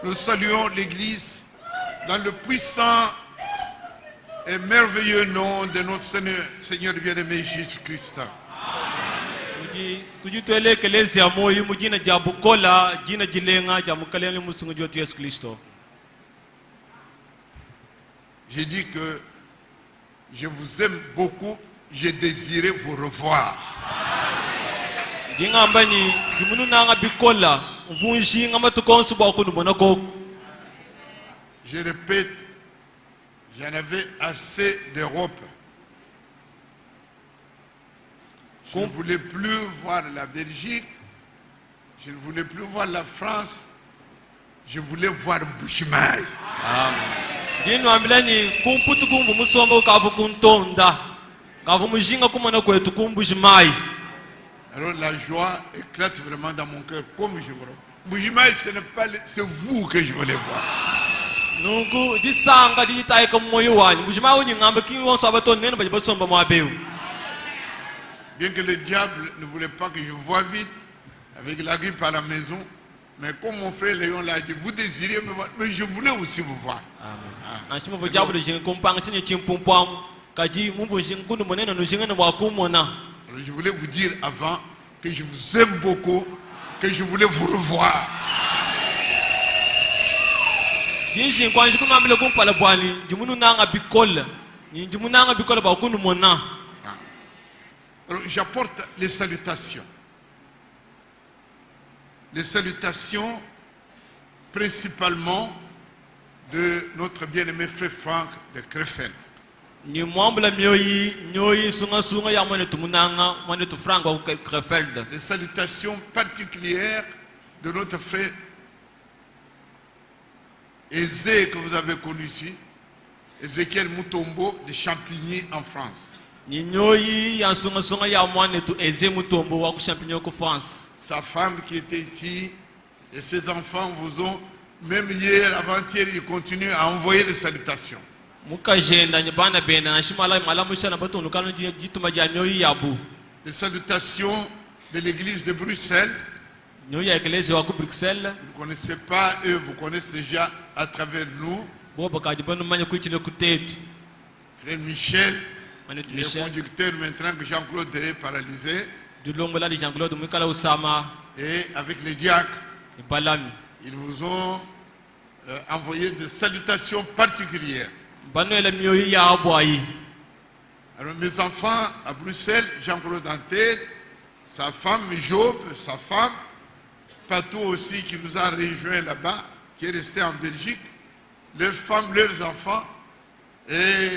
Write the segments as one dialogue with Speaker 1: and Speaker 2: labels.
Speaker 1: Nous saluons l'Église dans le puissant et merveilleux nom de notre Seigneur bien-aimé Jésus-Christ. J'ai dit que je vous aime beaucoup, j'ai désiré vous revoir. Je répète, j'en avais assez d'Europe. Je ne voulais plus voir la Belgique, je ne voulais plus voir la France, je voulais voir Bushmaï. Alors la joie éclate vraiment dans mon cœur comme je vois. Bushmaï, ce n'est pas c'est vous que je voulais voir. Bien que le diable ne voulait pas que je voie vite, avec la grippe à la maison, mais comme mon frère Léon l'a dit, vous désirez me voir, mais je voulais aussi vous voir. Alors, je voulais vous dire avant que je vous aime beaucoup, que je voulais vous revoir. Alors j'apporte les salutations. Les salutations principalement de notre bien-aimé frère Franck de Krefeld. Les salutations particulières de notre frère Ézé que vous avez connu ici, Ézéchiel Mutombo de Champigny en France. Sa femme qui était ici et ses enfants vous ont, même hier, avant-hier, ils continuent à envoyer des salutations. Les salutations de l'église de Bruxelles. Vous ne connaissez pas, eux, vous connaissez déjà à travers nous. Frère Michel, le conducteur maintenant que Jean-Claude est paralysé. Et avec les diacres, ils vous ont envoyé des salutations particulières. Alors mes enfants à Bruxelles, Jean-Claude en tête, sa femme Job, sa femme, Patou aussi qui nous a rejoint là-bas, qui est resté en Belgique, leurs femmes, leurs enfants, et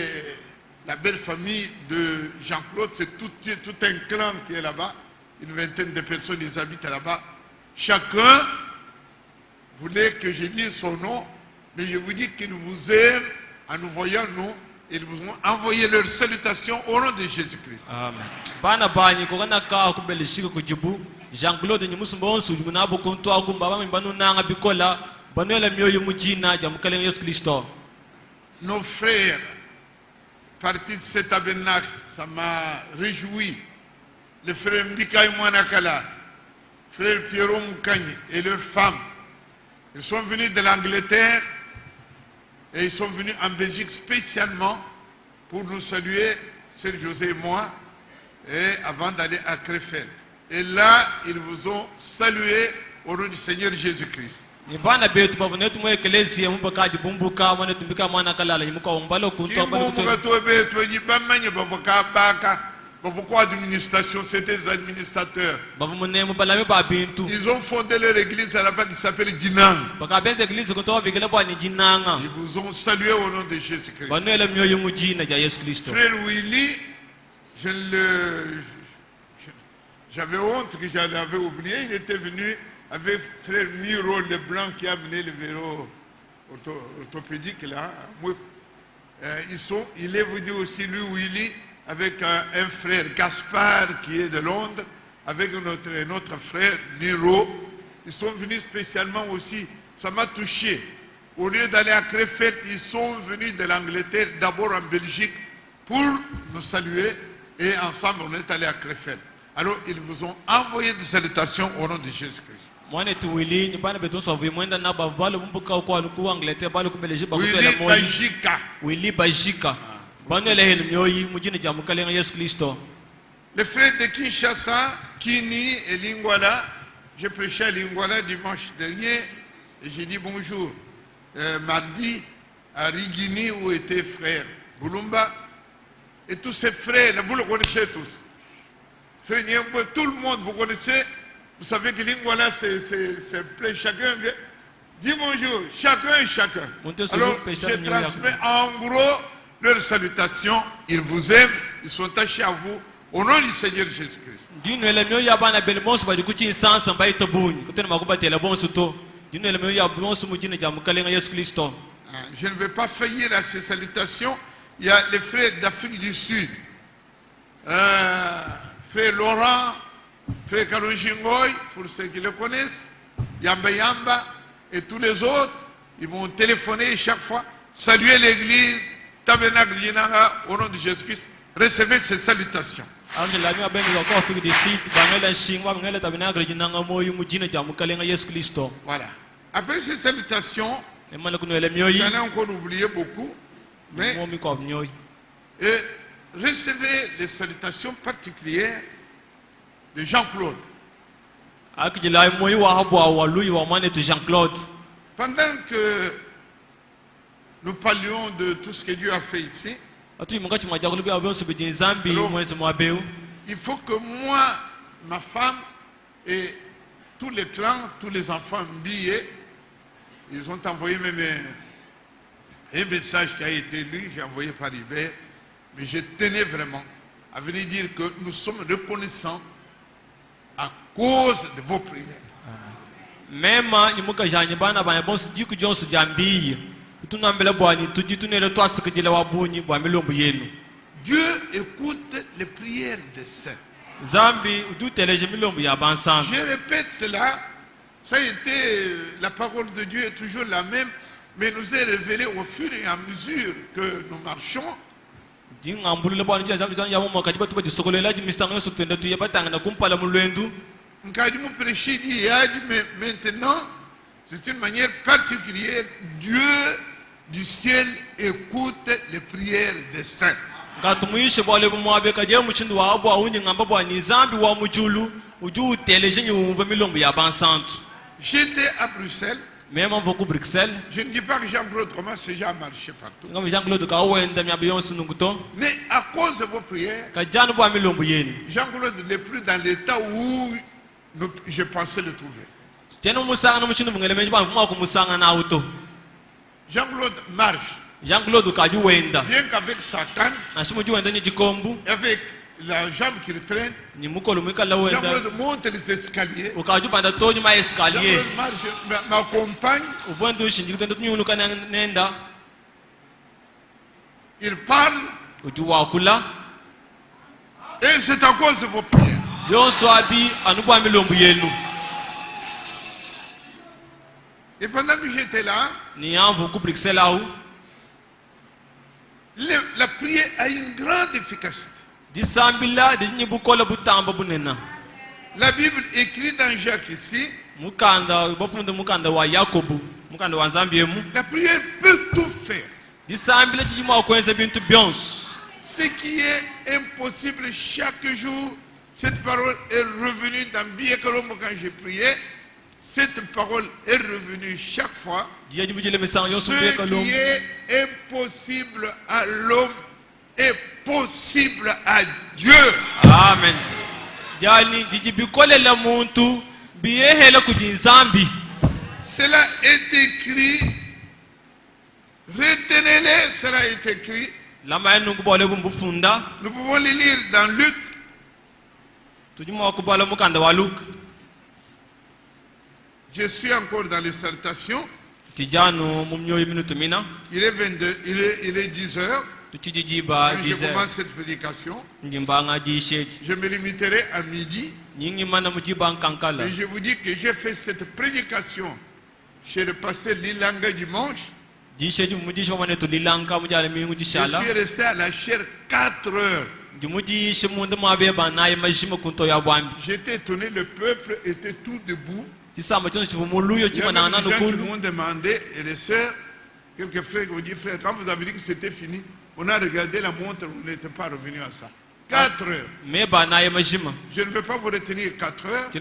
Speaker 1: la belle famille de Jean-Claude, c'est tout un clan qui est là-bas, une vingtaine de personnes, ils habitent là-bas. Chacun voulait que je dise son nom, mais je vous dis qu'ils vous aiment en nous voyant, nous, ils vous ont envoyé leurs salutations au nom de Jésus-Christ.
Speaker 2: Amen. Jean-Claude
Speaker 1: nos frères partis de cet tabernacle, ça m'a réjoui. Le frère Mbikaï Mouanakala, frère Pierrot Moukani et leurs femmes, ils sont venus de l'Angleterre et ils sont venus en Belgique spécialement pour nous saluer, Sœur José et moi, et avant d'aller à Krefeld. Et là, ils vous ont salué au nom du Seigneur Jésus-Christ. Pourquoi administration, c'était des administrateurs. Ils ont fondé leur église là-bas qui s'appelle Dinang. Ils vous ont salué au nom de Jésus-Christ. Frère Willy, j'avais honte que j'avais oublié. Il était venu avec frère Miro Leblanc qui a amené le vélo orthopédique là. Il est venu aussi, lui, Willy, avec un frère Gaspard qui est de Londres, avec notre frère Miro. Ils sont venus spécialement aussi. Ça m'a touché. Au lieu d'aller à Krefeld, ils sont venus de l'Angleterre, d'abord en Belgique, pour nous saluer. Et ensemble, on est allé à Krefeld. Alors, ils vous ont envoyé des salutations au nom de Jésus-Christ. Willy Bajika.
Speaker 2: Willy Bajika.
Speaker 1: Les frères de Kinshasa, Kini et Lingwala, j'ai prêché à Lingwala dimanche dernier et j'ai dit bonjour. Mardi à Rigini où était frère Boulumba et tous ces frères, vous le connaissez tous. Frère Nyembo, tout le monde vous connaissez. Vous savez que Lingwala c'est plein, chacun vient. Dis bonjour, chacun et chacun. Alors je transmets en gros leurs salutations. Ils vous aiment, ils sont attachés à vous. Au nom du Seigneur Jésus-Christ.
Speaker 2: Je
Speaker 1: ne vais pas faillir à ces salutations. Il y a les frères d'Afrique du Sud. Frère Laurent, frère Kalonjingoy, pour ceux qui le connaissent, Yamba Yamba et tous les autres, ils m'ont téléphoné chaque fois. Saluez l'église, Tabernacle Yinanga, au nom de Jésus-Christ. Recevez ces salutations. Voilà. Après ces salutations, j'en ai encore oublié beaucoup, mais recevez les salutations particulières de Jean-Claude. Pendant que nous parlions de tout ce que Dieu a fait ici, alors, il faut que moi, ma femme et tous les clans, tous les enfants billets, ils ont envoyé même un message qui a été lu, j'ai envoyé par eBay, mais je tenais vraiment à venir dire que nous sommes reconnaissants à cause de vos prières.
Speaker 2: Même
Speaker 1: Dieu écoute les prières des saints. Je répète cela, ça a été, la parole de Dieu est toujours la même, mais nous est révélée au fur et à mesure que nous marchons. Maintenant, c'est une manière particulière. Dieu du ciel écoute les prières des saints. J'étais à Bruxelles. Je ne dis pas que Jean-Claude commence déjà à marcher partout. Mais à cause de vos prières, Jean-Claude n'est plus dans l'état où je pensais le trouver. Jean-Claude marche. Bien qu'avec sa canne, avec la jambe qu'il traîne, Jean-Claude monte les escaliers. Jean-Claude marche, m'accompagne. Il parle. Et c'est à cause de vos prières. Et pendant que j'étais là, la prière a une grande efficacité. La Bible écrit dans Jacques ici, la prière peut tout faire. Ce qui est impossible chaque jour, cette parole est revenue dans Biekarom quand j'ai prié. Cette parole est revenue chaque fois. Ce qui est impossible à l'homme est possible à Dieu.
Speaker 2: Amen.
Speaker 1: Cela est écrit. Retenez-les, cela est écrit. Nous pouvons les lire dans Luc. Je suis encore dans les salutations. Il est 22, il est 10 heures. Quand je commence cette prédication, je me limiterai à midi. Et je vous dis que j'ai fait cette prédication chez le pasteur Lilanga dimanche. Je suis resté à la chaire 4 heures. J'étais étonné, le peuple était tout debout. Il y a des gens qui m'ont demandé, et les sœurs, quelques frères ont dit, frère, quand vous avez dit que c'était fini, on a regardé la montre, on n'était pas revenu à ça. 4 heures. Je ne veux pas vous retenir 4 heures. Si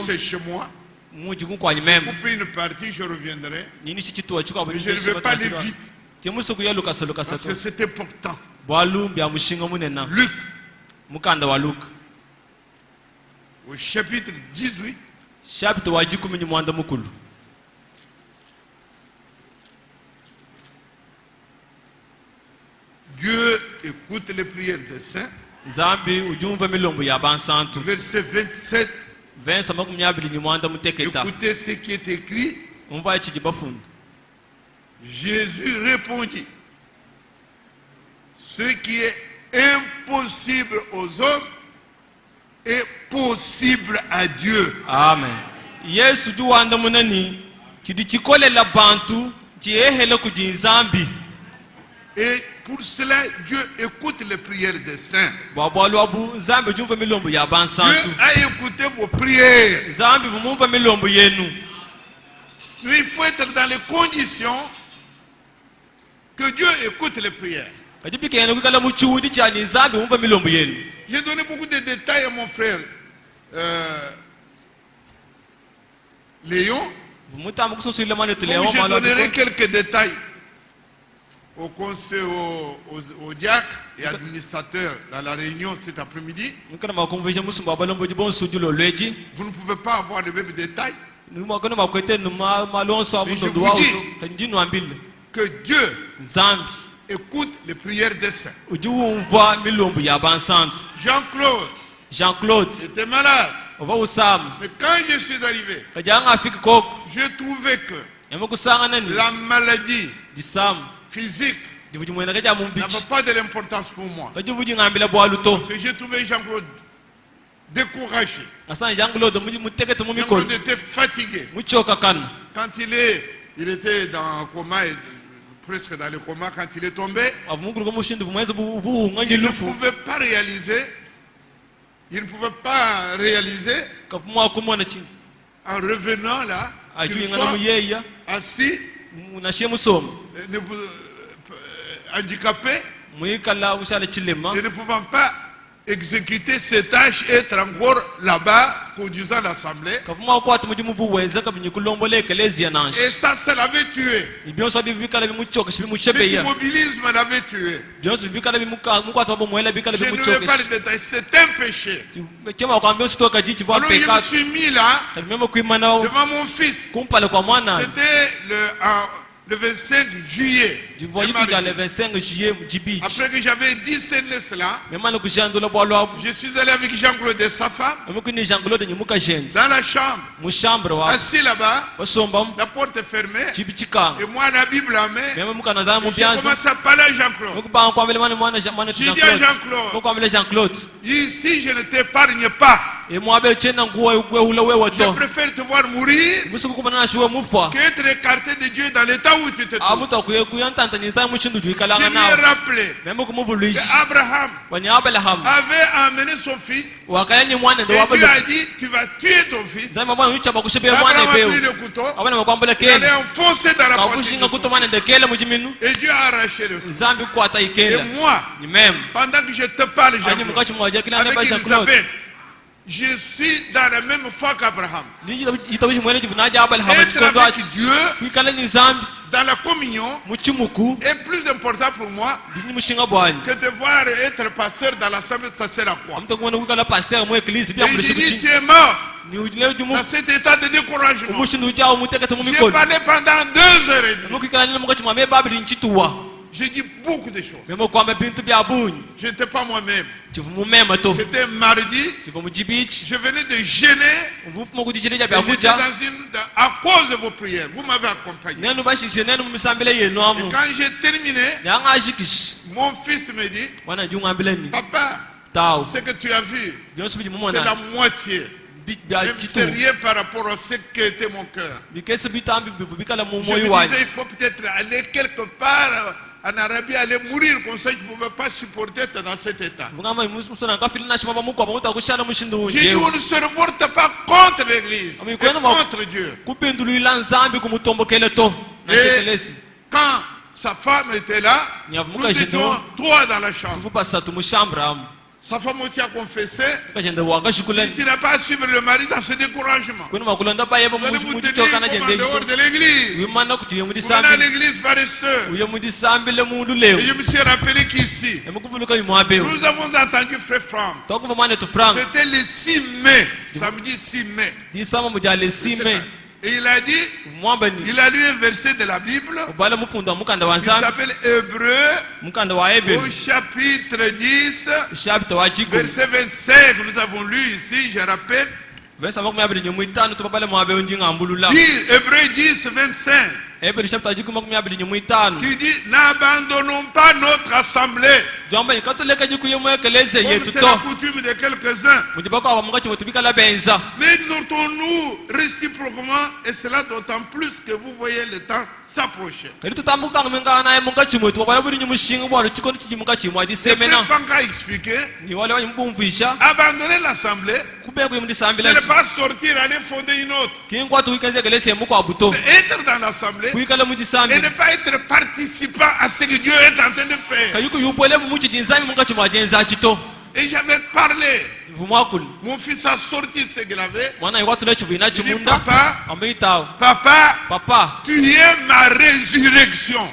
Speaker 1: c'est chez moi, pour couper une partie, je reviendrai. Mais je ne veux pas aller vite. Parce que c'est important. Luc, au chapitre 18, Dieu écoute les prières des saints. Verset 27. Écoutez ce qui est écrit. Jésus répondit, ce qui est impossible aux hommes est possible à Dieu.
Speaker 2: Amen. Yesu du wanda munani kidi chikole la bantu chiehele kujinzambi.
Speaker 1: Et pour cela, Dieu écoute les prières des saints. Dieu a écouté vos prières. Mais il faut être dans les conditions que Dieu écoute les prières. J'ai donné beaucoup de détails à mon frère Léon. Je donnerai quelques détails au conseil, au diacre et administrateur dans la réunion cet après-midi. Vous ne pouvez pas avoir les mêmes détails. Mais je vous dis que Dieu écoute les prières des saints. Jean-Claude était malade. Mais quand je suis arrivé, je trouvais que la maladie physique n'avait pas de l'importance pour moi. Parce que j'ai trouvé Jean-Claude découragé. Jean-Claude était fatigué. Quand il était dans le coma, presque dans le coma, quand il est tombé, il ne pouvait pas réaliser. Il ne pouvait pas réaliser en revenant là, qu'il soit assis, handicapé, et ne pouvant pas exécuter ses tâches et être encore là-bas conduisant l'assemblée. Et ça l'avait tué. Cet immobilisme l'avait tué. Je ne vais pas le détailler, c'est un péché. Alors je me suis mis là, devant mon fils. C'était le 25 juillet. Après que j'avais dit cela, je suis allé avec Jean-Claude et sa femme dans la chambre, assis là-bas, la porte est fermée, et moi la Bible en main, et j'ai commencé à parler à Jean-Claude. J'ai dit à Jean-Claude, ici je ne t'épargne pas. Je préfère te voir mourir qu'être écarté de Dieu dans l'état où tu te trouves. Je lui ai rappelé qu'Abraham avait amené son fils et Dieu a dit tu vas tuer ton fils. Abraham a pris le couteau, il allait enfoncer dans la poitrine et Dieu a arraché le fils. Et moi, pendant que je te parle, avec Elisabeth, je suis dans la même foi qu'Abraham. Être avec Dieu dans la communion est plus important pour moi que de voir être pasteur dans l'assemblée, ça sert à quoi? Et j'ai dit tu es mort dans cet état de découragement. J'ai parlé pendant 2h30. J'ai dit beaucoup de choses. Je n'étais pas moi-même. C'était mardi. Je venais de gêner. À cause de vos prières, vous m'avez accompagné. Et quand j'ai terminé, mon fils me dit, papa, ce que tu as vu, c'est la moitié. Même c'est rien par rapport à ce qu'était mon cœur. Je me disais, il faut peut-être aller quelque part en Arabie allaient mourir comme ça, je ne pouvais pas supporter être dans cet état. J'ai dit, on ne se révolte pas contre l'église, mais contre Dieu. Et quand sa femme était là, nous étions 3 dans la chambre. Sa femme aussi a confessé. Tu n'as pas à suivre le mari dans ce découragement. Vous allez vous tenir comme en dehors de l'église. Vous venez à l'église paresseux. Et je me suis rappelé qu'ici, nous avons entendu Frère Franck. C'était le 6 mai, samedi 6 mai. Et il a dit, il a lu un verset de la Bible, il s'appelle Hébreux, au chapitre 10, verset 25, nous avons lu ici, je rappelle. Hébreux 10, 25. Qui dit, n'abandonnons pas notre assemblée, comme c'est la coutume de quelques-uns, mais exhortons-nous réciproquement, et cela d'autant plus que vous voyez le temps s'approcher. Et Frère Franck a expliqué, abandonner l'assemblée, ce n'est pas sortir, aller fonder une autre. C'est être dans l'assemblée et ne pas être participant à ce que Dieu est en train de faire. Et j'avais parlé. Mon fils a sorti ce qu'il avait. Il dit, papa, tu es ma résurrection.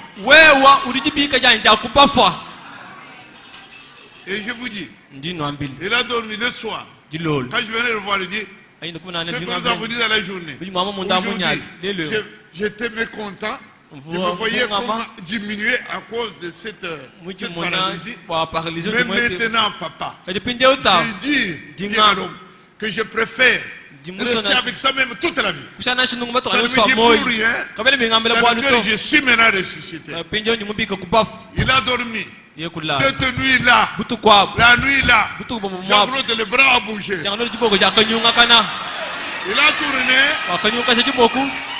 Speaker 1: Et je vous dis, il a dormi le soir. Quand je venais le voir, il dit, ce que nous avons dit dans la journée. Aujourd'hui, j'étais mécontent. Je me voyais comment diminuer à cause de cette paralysie. Mais maintenant, papa, j'ai dit que je préfère rester avec ça même toute la vie. Ça ne me dit plus rien. Parce que je suis maintenant ressuscité. Il a dormi. Cette nuit-là, la nuit-là, Jean-Claude, le bras a bougé. Il a tourné.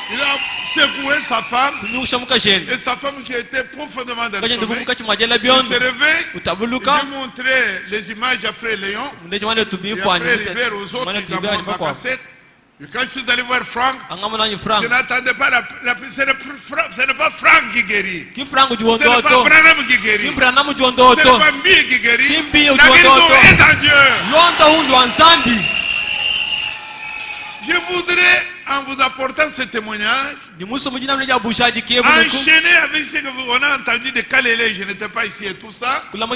Speaker 1: Il a secoué sa femme. Et sa femme qui était profondément dans le sommeil. Il s'est réveillé. J'ai montré les images à Frère Léon. Et à Frère Hubert, aux autres qui ont ma cassette. Et quand je suis allé voir Franck, je n'attendais pas ce n'est pas Franck qui guérit. Ce n'est pas Branham qui guérit. Ce n'est pas Mbi qui guérit. La guérison est en Dieu. Je voudrais, en vous apportant ce témoignage, enchaîner avec ce qu'on a entendu de Kalele. Je n'étais pas ici et tout ça. Parce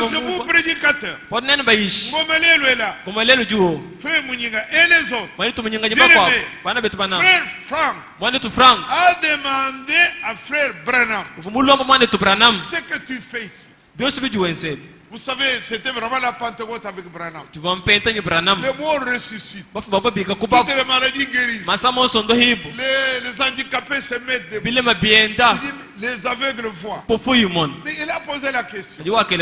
Speaker 1: que vous, prédicateurs, Gomelelo est là, Frère Mouniga et les autres, Frère Franck a demandé à Frère Branham ce que tu fais ici. Vous savez, c'était vraiment la Pentecôte avec Branham. Le mot ressuscite. Toutes les maladies guérissent. Les handicapés se mettent debout. Les aveugles voient. Mais il a posé la question. Il a dit,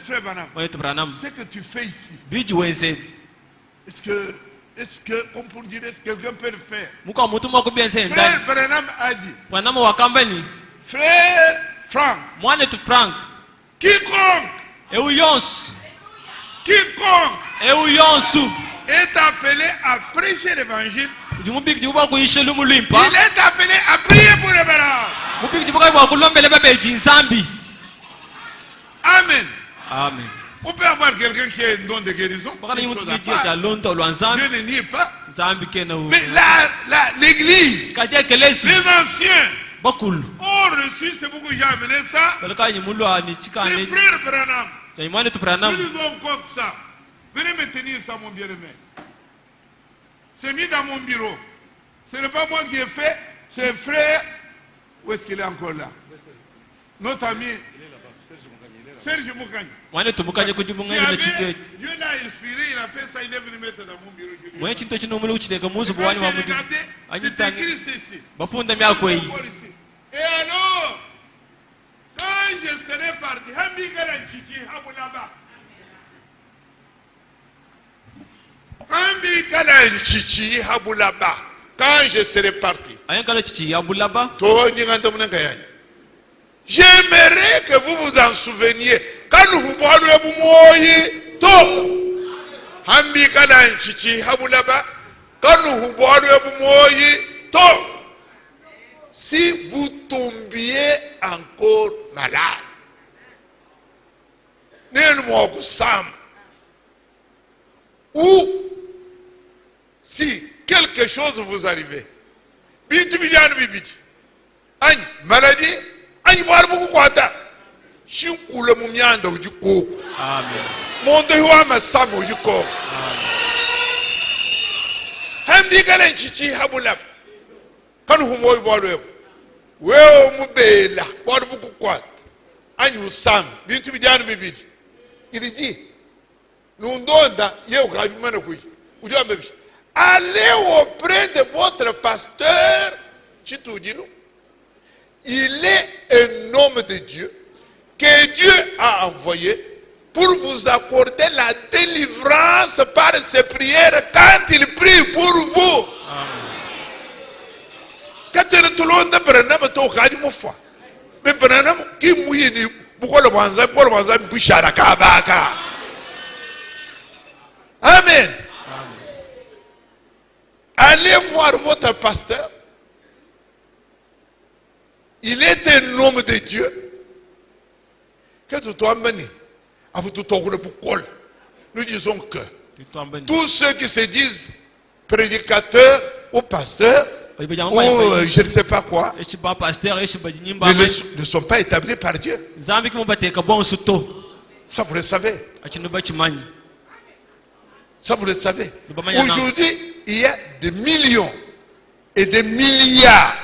Speaker 1: Frère Branham, ce que tu fais ici, est-ce que, on peut dire, est-ce que quelqu'un peut le faire? Frère Branham a dit, Frère Franck, quiconque est appelé à prêcher l'évangile, il est appelé à prier pour les malades. Amen. On peut avoir quelqu'un qui a un don de guérison. Dieu ne nie pas. Mais l'église, les anciens ont reçu, c'est pourquoi j'ai amené ça. C'est Frère Branham. Nous disons encore ça. Venez me tenir ça, mon bien-aimé. C'est mis dans mon bureau. Ce n'est pas moi qui ai fait, c'est Frère. Où est-ce qu'il est encore là? Notre ami Serge Moukani. Dieu l'a inspiré, il a fait ça, il est venu mettre dans mon bureau. C'est écrit ceci. Et alors, quand je serai parti, quand je serai parti, J'aimerais que vous vous en souveniez. Quand nous voyons tout, si vous tombiez encore malade, ou si quelque chose vous arrivait, maladie, il dit, allez auprès de votre pasteur. Il est un homme de Dieu que Dieu a envoyé pour vous accorder la délivrance par ses prières quand il prie pour vous. Amen. Allez voir votre pasteur. Il est un homme de Dieu. Nous disons que tous ceux qui se disent prédicateurs ou pasteurs, ou je ne sais pas quoi, ne sont pas établis par Dieu. Ça vous le savez. Ça vous le savez. Aujourd'hui, il y a des millions et des milliards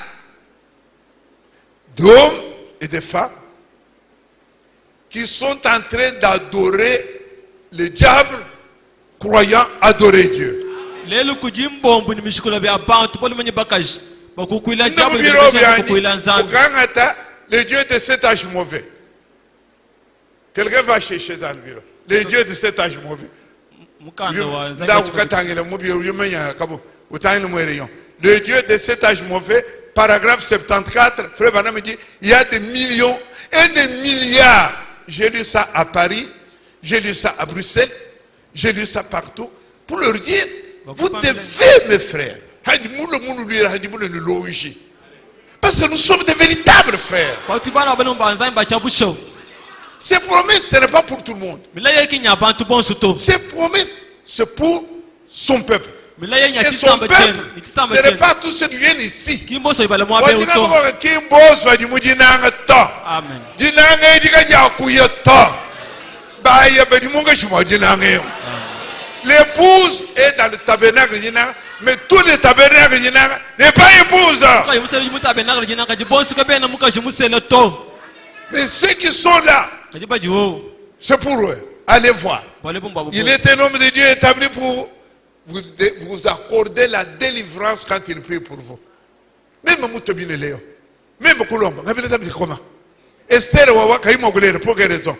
Speaker 1: d'hommes et de femmes qui sont en train d'adorer le diable, croyant adorer Dieu. Le Dieu de cet âge mauvais. Quelqu'un va chercher dans le bureau. Le Dieu de cet âge mauvais. Le Dieu de cet âge mauvais, paragraphe 74, Frère Branham me dit, il y a des millions et des milliards. J'ai lu ça à Paris, j'ai lu ça à Bruxelles, j'ai lu ça partout, pour leur dire, vous devez, mes frères, parce que nous sommes des véritables frères. Ces promesses, ce n'est pas pour tout le monde. Ces promesses, c'est pour son peuple. Et son peuple, ce n'est pas tous ceux qui viennent ici. L'épouse est dans le tabernacle, mais tous les tabernacles n'est pas épouse. Mais ceux qui sont là, c'est pour eux. Allez voir. Il est un homme de Dieu établi pour vous accorder la délivrance quand il prie pour vous. Même Moutobine Léo. Même Colombe. Comment? Esther Wawakaïmogolere, pour quelle raison?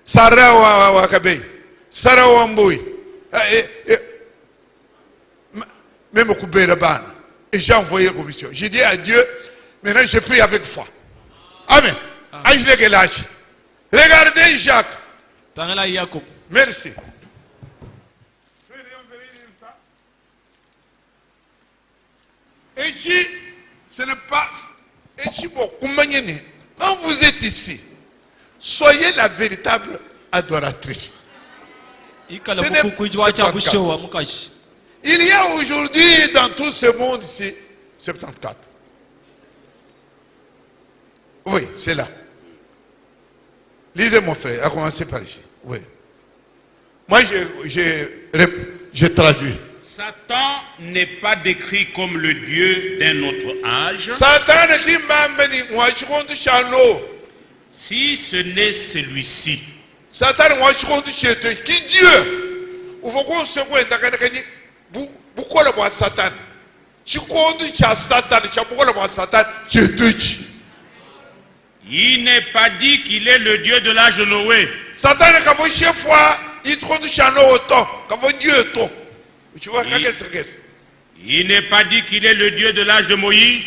Speaker 1: Sarah Wawakabey. Sarah Wamboui. Même Kouberaban. Et j'ai envoyé une commission. J'ai dit à Dieu, maintenant je prie avec foi. Amen. Regardez Jacques. Merci. Et si ce n'est pas. Et si quand vous êtes ici, soyez la véritable adoratrice. Il y a aujourd'hui dans tout ce monde ici 74. Oui, c'est là. Lisez mon frère, à commencer par ici. Oui. Moi, j'ai traduit.
Speaker 3: Satan n'est pas décrit comme le Dieu d'un autre âge. Si ce n'est celui-ci.
Speaker 1: Satan, qui Dieu?
Speaker 3: Il n'est pas dit qu'il est le Dieu de l'âge de Noé.
Speaker 1: Satan il
Speaker 3: Il n'est pas dit qu'il est le Dieu de l'âge de Moïse.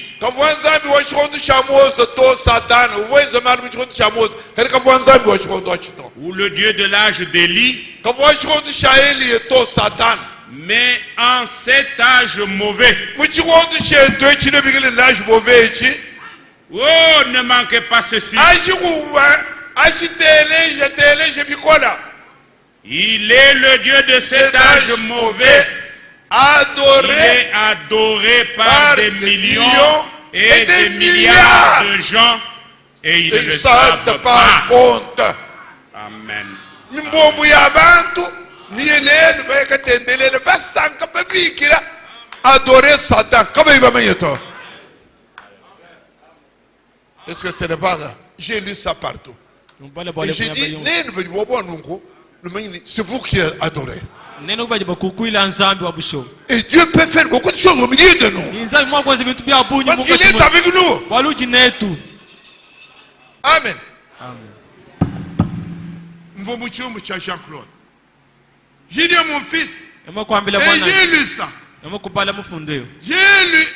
Speaker 3: Ou le Dieu de l'âge d'Élie. Mais en cet âge mauvais. Oh, ne manquez pas ceci. Il est le Dieu de cet âge mauvais. Il est adoré par des millions et des milliards de gens et ils ne le savent pas. Amen.
Speaker 1: Adorer Satan. Est-ce que ce n'est pas là? J'ai lu ça partout. Et j'ai dit, c'est vous qui adorez. Et Dieu peut faire beaucoup de choses au milieu de nous. Parce qu'il est avec nous. Amen. Jean-Claude. J'ai dit à mon fils, et j'ai lu ça. J'ai lu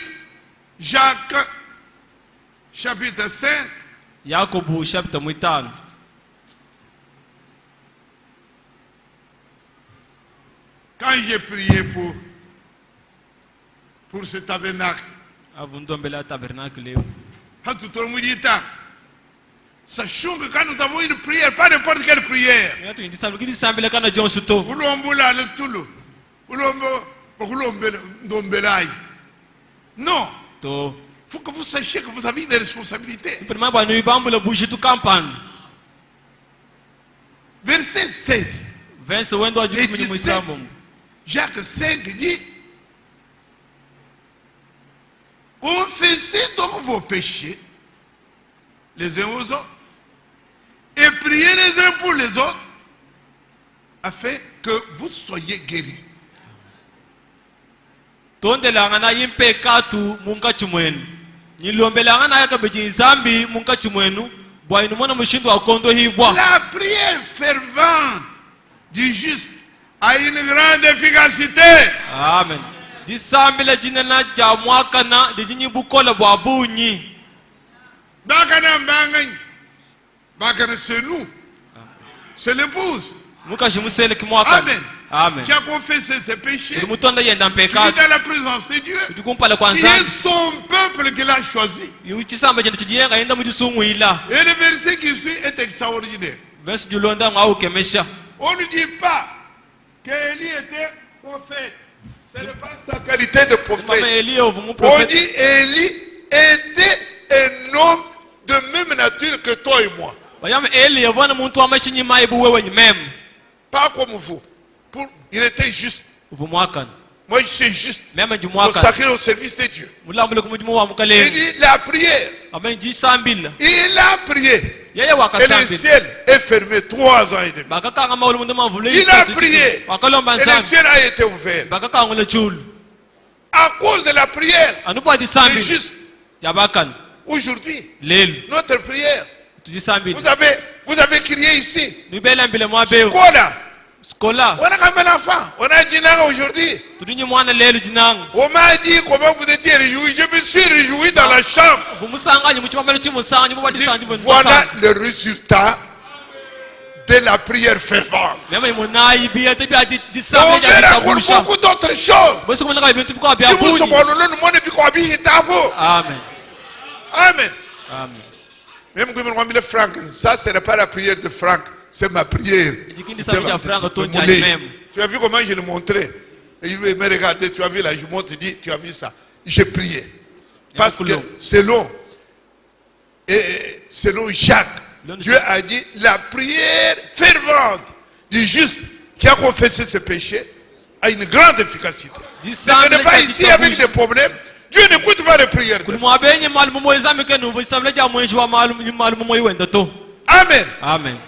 Speaker 1: Jacques chapitre 5.
Speaker 2: Yakobo chapitre 5.
Speaker 1: Quand j'ai prié pour ce tabernacle, sachons que quand nous avons une prière, pas n'importe quelle prière. Non. Il faut que vous sachiez que vous avez une responsabilité. Verset 16. Et 17, Jacques 5 dit: confessez donc vos péchés les uns aux autres et priez les uns pour les autres afin que vous soyez guéris. La prière fervente du juste a une grande efficacité.
Speaker 2: Amen.
Speaker 1: C'est nous. C'est l'épouse.
Speaker 2: Amen. Amen.
Speaker 1: Qui a confessé ses péchés, qui est dans la présence de Dieu, qui est son peuple qu'il a choisi. Et le verset qui suit est extraordinaire. On ne dit pas qu'Élie était prophète. Ce n'est pas sa qualité de prophète. On dit Élie était un homme de même nature que toi et moi. Pas comme vous. Il était juste. Moi je suis juste. Consacré au service de Dieu. Il dit la prière. Il a prié. Et le ciel est fermé 3 ans et demi. Il a prié. Et le ciel a été ouvert. À cause de la prière. C'est juste. Aujourd'hui, notre prière. Vous avez crié ici. Scola. On a quand même un enfant. On a dit aujourd'hui. On m'a dit comment vous étiez réjouis. Je me suis réjoui dans la chambre. Voilà le résultat de la prière fervente. On verra encore beaucoup d'autres choses. Amen. Amen. Même quand on Franck, ça ce n'est pas la prière de Franck. C'est ma prière. Tu as vu comment je le montrais? Et il me regardait, tu as vu là, je montre, dit, tu as vu ça. J'ai prié. Parce que selon Jacques, Dieu a dit la prière fervente du juste qui a confessé ses péchés a une grande efficacité. Ne venez pas ici avec des problèmes. Dieu n'écoute pas les prières. Amen.
Speaker 2: Amen.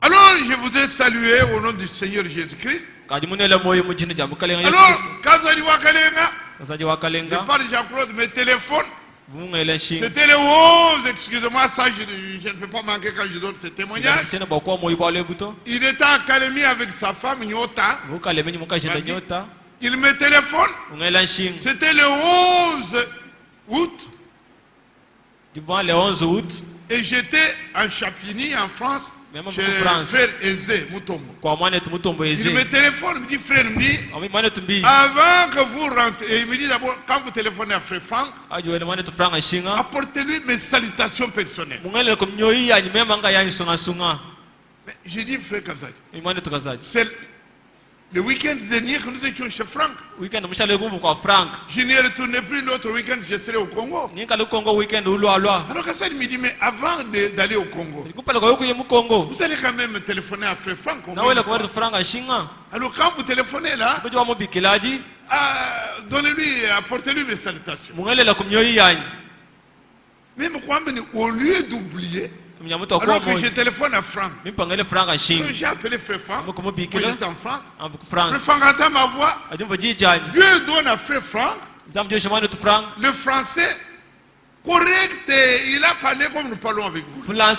Speaker 1: Alors, je voudrais saluer au nom du Seigneur Jésus-Christ. Alors, je parle de Jean-Claude, mes téléphones. C'était le 11, excusez-moi, ça je ne peux pas manquer quand je donne ce témoignage. Il était à Kalemi avec sa femme, Nyota. Il me téléphone. C'était le 11 août.
Speaker 2: Devant le 11 août.
Speaker 1: Et j'étais en Champigny, en France. Chez frère Ezé Mutombo. Il me téléphone, il me dit frère, avant que vous rentrez, il me dit d'abord, quand vous téléphonez à frère Franck, apportez-lui mes salutations personnelles. Mais j'ai dit frère Kazadji, c'est le week-end dernier que nous étions chez Franck. Je n'y retourné plus l'autre week-end, je serai au Congo. Alors Kazadji me dit, mais avant d'aller au Congo, vous allez quand même téléphoner à frère Franck. Alors quand vous téléphonez là, donnez-lui, apportez-lui mes salutations. Même au lieu d'oublier, alors que je téléphone à Franck, j'ai appelé frère Franck, j'étais en France. Frère Franck entend ma voix. Dieu donne à frère Franck le français correct, il a parlé comme nous parlons avec vous. Alors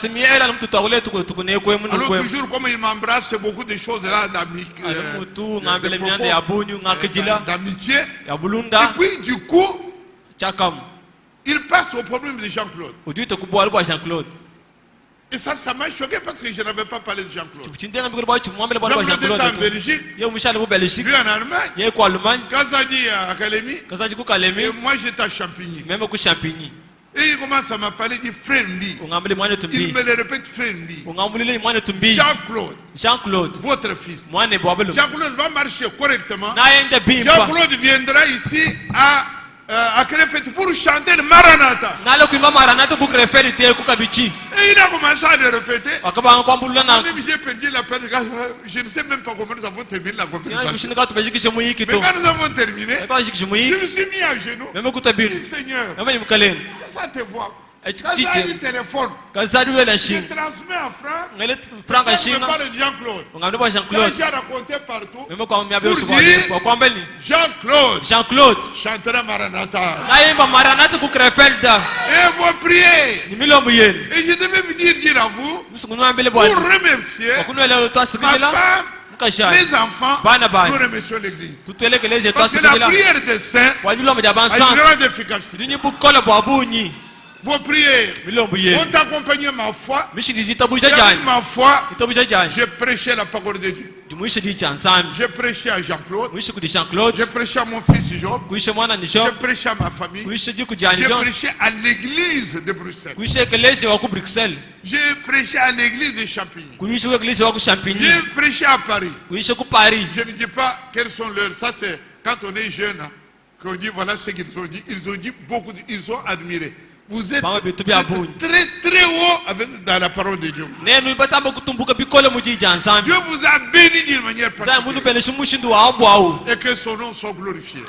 Speaker 1: toujours comme il m'embrasse, c'est beaucoup de choses là d'amitié. Et puis du coup, il passe au problème de Jean-Claude. Et ça m'a choqué parce que je n'avais pas parlé de Jean-Claude. Jean-Claude était en Belgique, lui en Allemagne, Kazadji à Kalemi, et moi j'étais à Champigny. Et il commence à me parler de frère Mbi. Il me le répète, frère Mbi. Jean-Claude, votre fils. Jean-Claude va marcher correctement. Jean-Claude viendra ici à Krefet pour chanter le Maranatha. Et il a commencé à le répéter. Même j'ai perdu la peine. Je ne sais même pas comment nous avons terminé la conversation. Mais quand nous avons terminé, je me suis mis à genoux. Je dis, Seigneur, c'est ça tes voix. Kazadji téléphone. Je transmets à Franck. Franck me parle de Jean-Claude. Ça j'ai raconté partout. Pour dire Jean-Claude chantera Maranatha. Et vous priez. Et je devais venir dire à vous pour remercier ma femme, mes enfants, nous remercions l'église. Parce que la prière des saints a une grande efficacité. Vos prières ont accompagné ma foi. Avec ma foi, j'ai prêché la parole de Dieu. J'ai prêché à Jean-Claude. J'ai prêché à mon fils Job. J'ai prêché à ma famille. J'ai prêché à l'église de Bruxelles. J'ai prêché à l'église de Champigny. J'ai prêché à Paris. Je ne dis pas quelles sont leurs. Ça c'est quand on est jeune qu'on dit voilà ce qu'ils ont dit. Ils ont dit beaucoup. Ils ont admiré. Vous êtes très très haut dans la parole de Dieu. Dieu vous a béni d'une manière particulière. Et que son nom soit glorifié.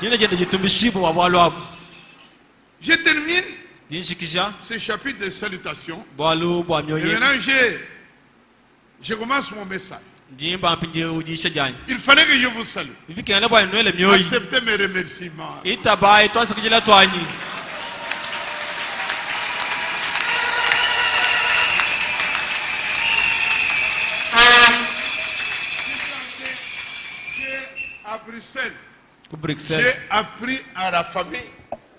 Speaker 1: Je termine ce chapitre de salutations. Et maintenant je commence mon message. Il fallait que je vous salue. Acceptez mes remerciements. À Bruxelles, j'ai appris à la famille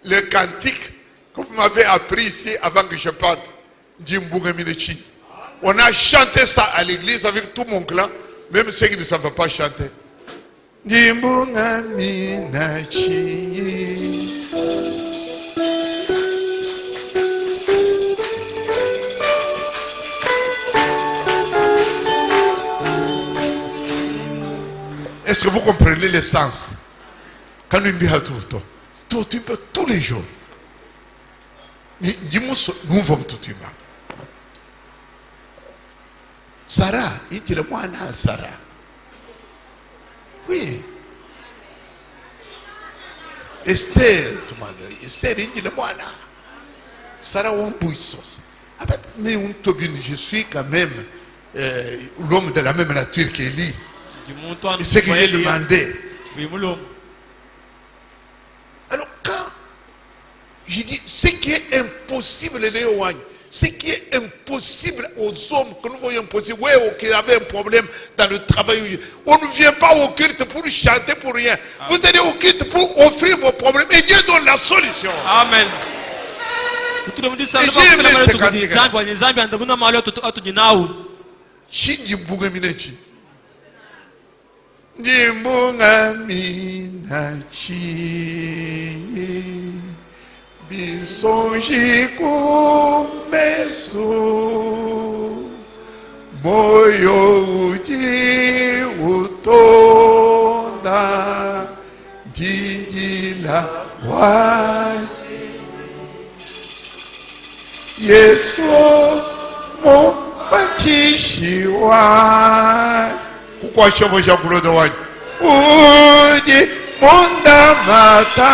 Speaker 1: le cantique que vous m'avez appris ici avant que je parte. On a chanté ça à l'église avec tout mon clan, même ceux qui ne savaient pas chanter. Est-ce que vous comprenez le sens? Quand nous disons tout tous les jours, nous vont tout le monde. Sarah, il dit le moi Sarah. Oui. Esther, Esther, il dit le moi Sarah, on bouillie. Mais je suis quand même l'homme de la même nature qu'Élie. Et ce qu'il a demandé. Alors quand Je dis, ce qui est impossible, ce qui est impossible aux hommes, que nous voyons impossible, ouais, qui avaient un problème dans le travail, on ne vient pas au culte pour chanter pour rien. Vous allez au culte pour offrir vos problèmes et Dieu donne la solution.
Speaker 2: Amen.
Speaker 1: Bisonji kumesu moyo uji utonda jijila wasi Yesu mopachishiwa kukwa shobo shakuloda wani uji mundamata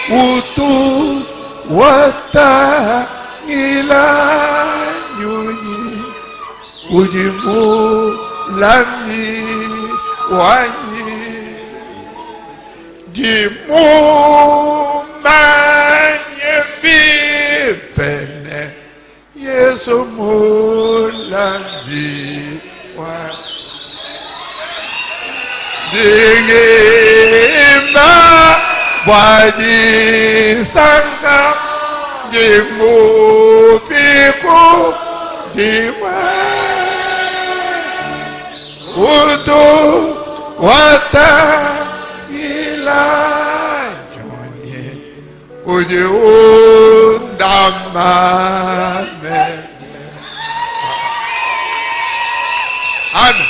Speaker 1: utu wata ila nyunyi ujimu lami wanyi jimu manye bipene Yesu mulami wanyi Dingima Wadi sanga di mufiku di utu wata ila nyonye uji undamame. Amen.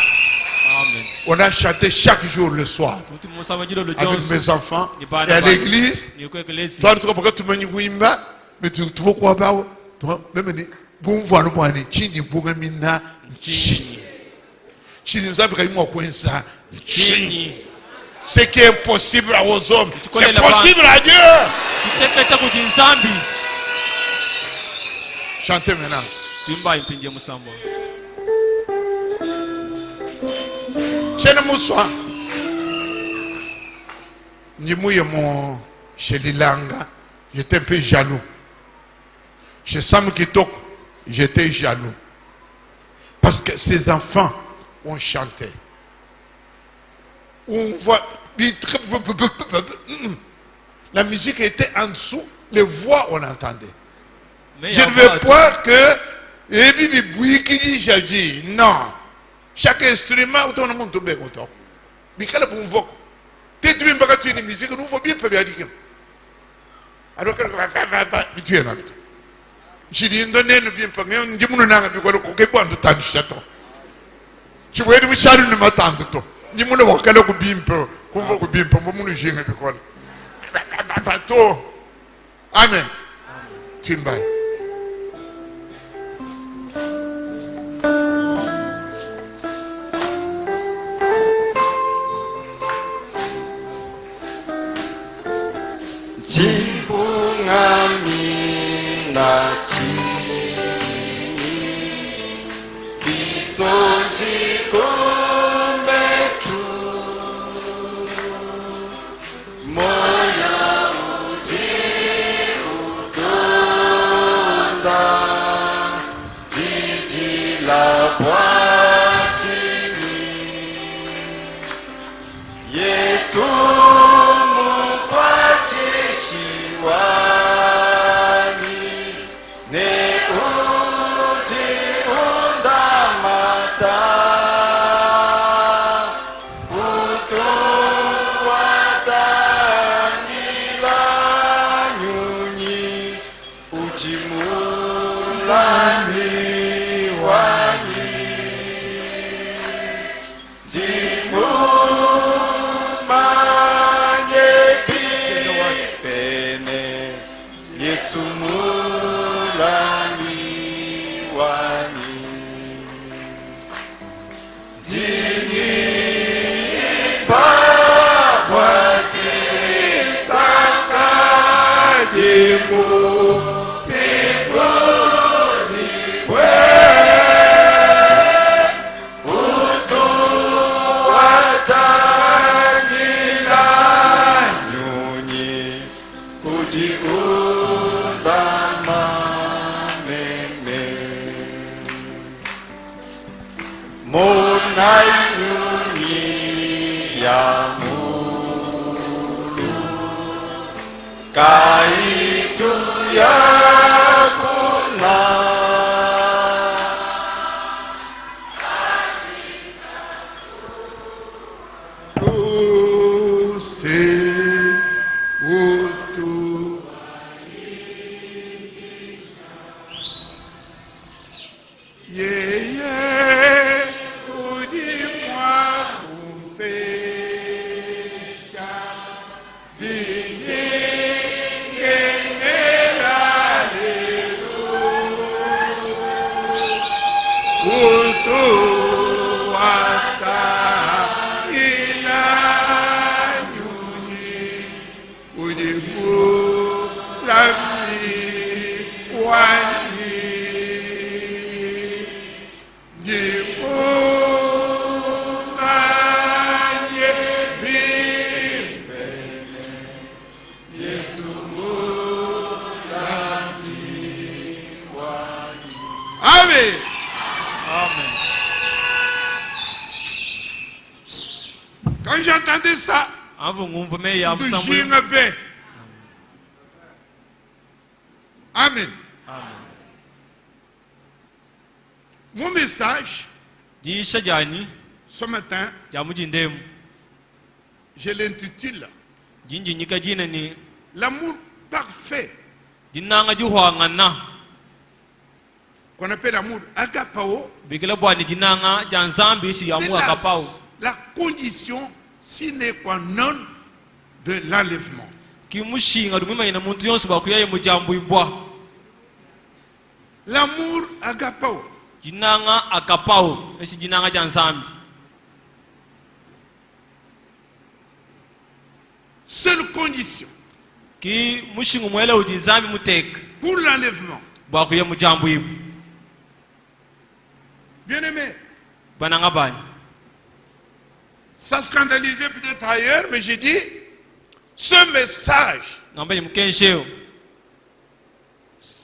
Speaker 1: On a chanté chaque jour le soir avec mes enfants et à l'église. Toi, tu vois tu me dis mais tu vois quoi pas? Même dit bon voilà moi ni chini bonga mina chini. Chini nous avons moi quoi ça chini. Ce qui est impossible aux hommes, c'est possible à Dieu. Chantez maintenant. Chene Moussoua, mon Chelilanga, j'étais un peu jaloux. Chez Sam Kitok, j'étais jaloux. Parce que ces enfants ont chanté. On voit, la musique était en dessous, les voix on entendait. Je ne veux pas que, non. Chaque instrument, on a monté bien content. Mais quel est le bon voix? Tu es bien une musique, nous faut bien faire dire. Alors que tu es là. Je dis, non, non, bien pas. On dit, mon nom, on dit, bon, de temps, château. Tu vois, nous charles ne m'attendent pas. Dis, mon nom, quel est le bien peu, qu'on va bien pas, mon nom, j'ai un peu quoi. Amen. Timba.
Speaker 4: Jimbungami na chini bisonji kumbesu moyo uji udonda jiji la kwa chini Yesu Wani ne uji undamata utu watanila nyunyi uji mulami wani jimu Sumulani wani Jini Babwati Saka Jimu Pigodi Kwe Utu Watangila Nyunyi
Speaker 1: Amen. Quand j'entendais ça, Amen. Mon message ce matin, je l'intitule l'amour parfait, qu'on appelle l'amour agapao. C'est la condition sine qua non de l'enlèvement. L'amour agapao. Seule condition pour l'enlèvement. Bien-aimé, ça scandalisait peut-être ailleurs, mais j'ai dit, ce message,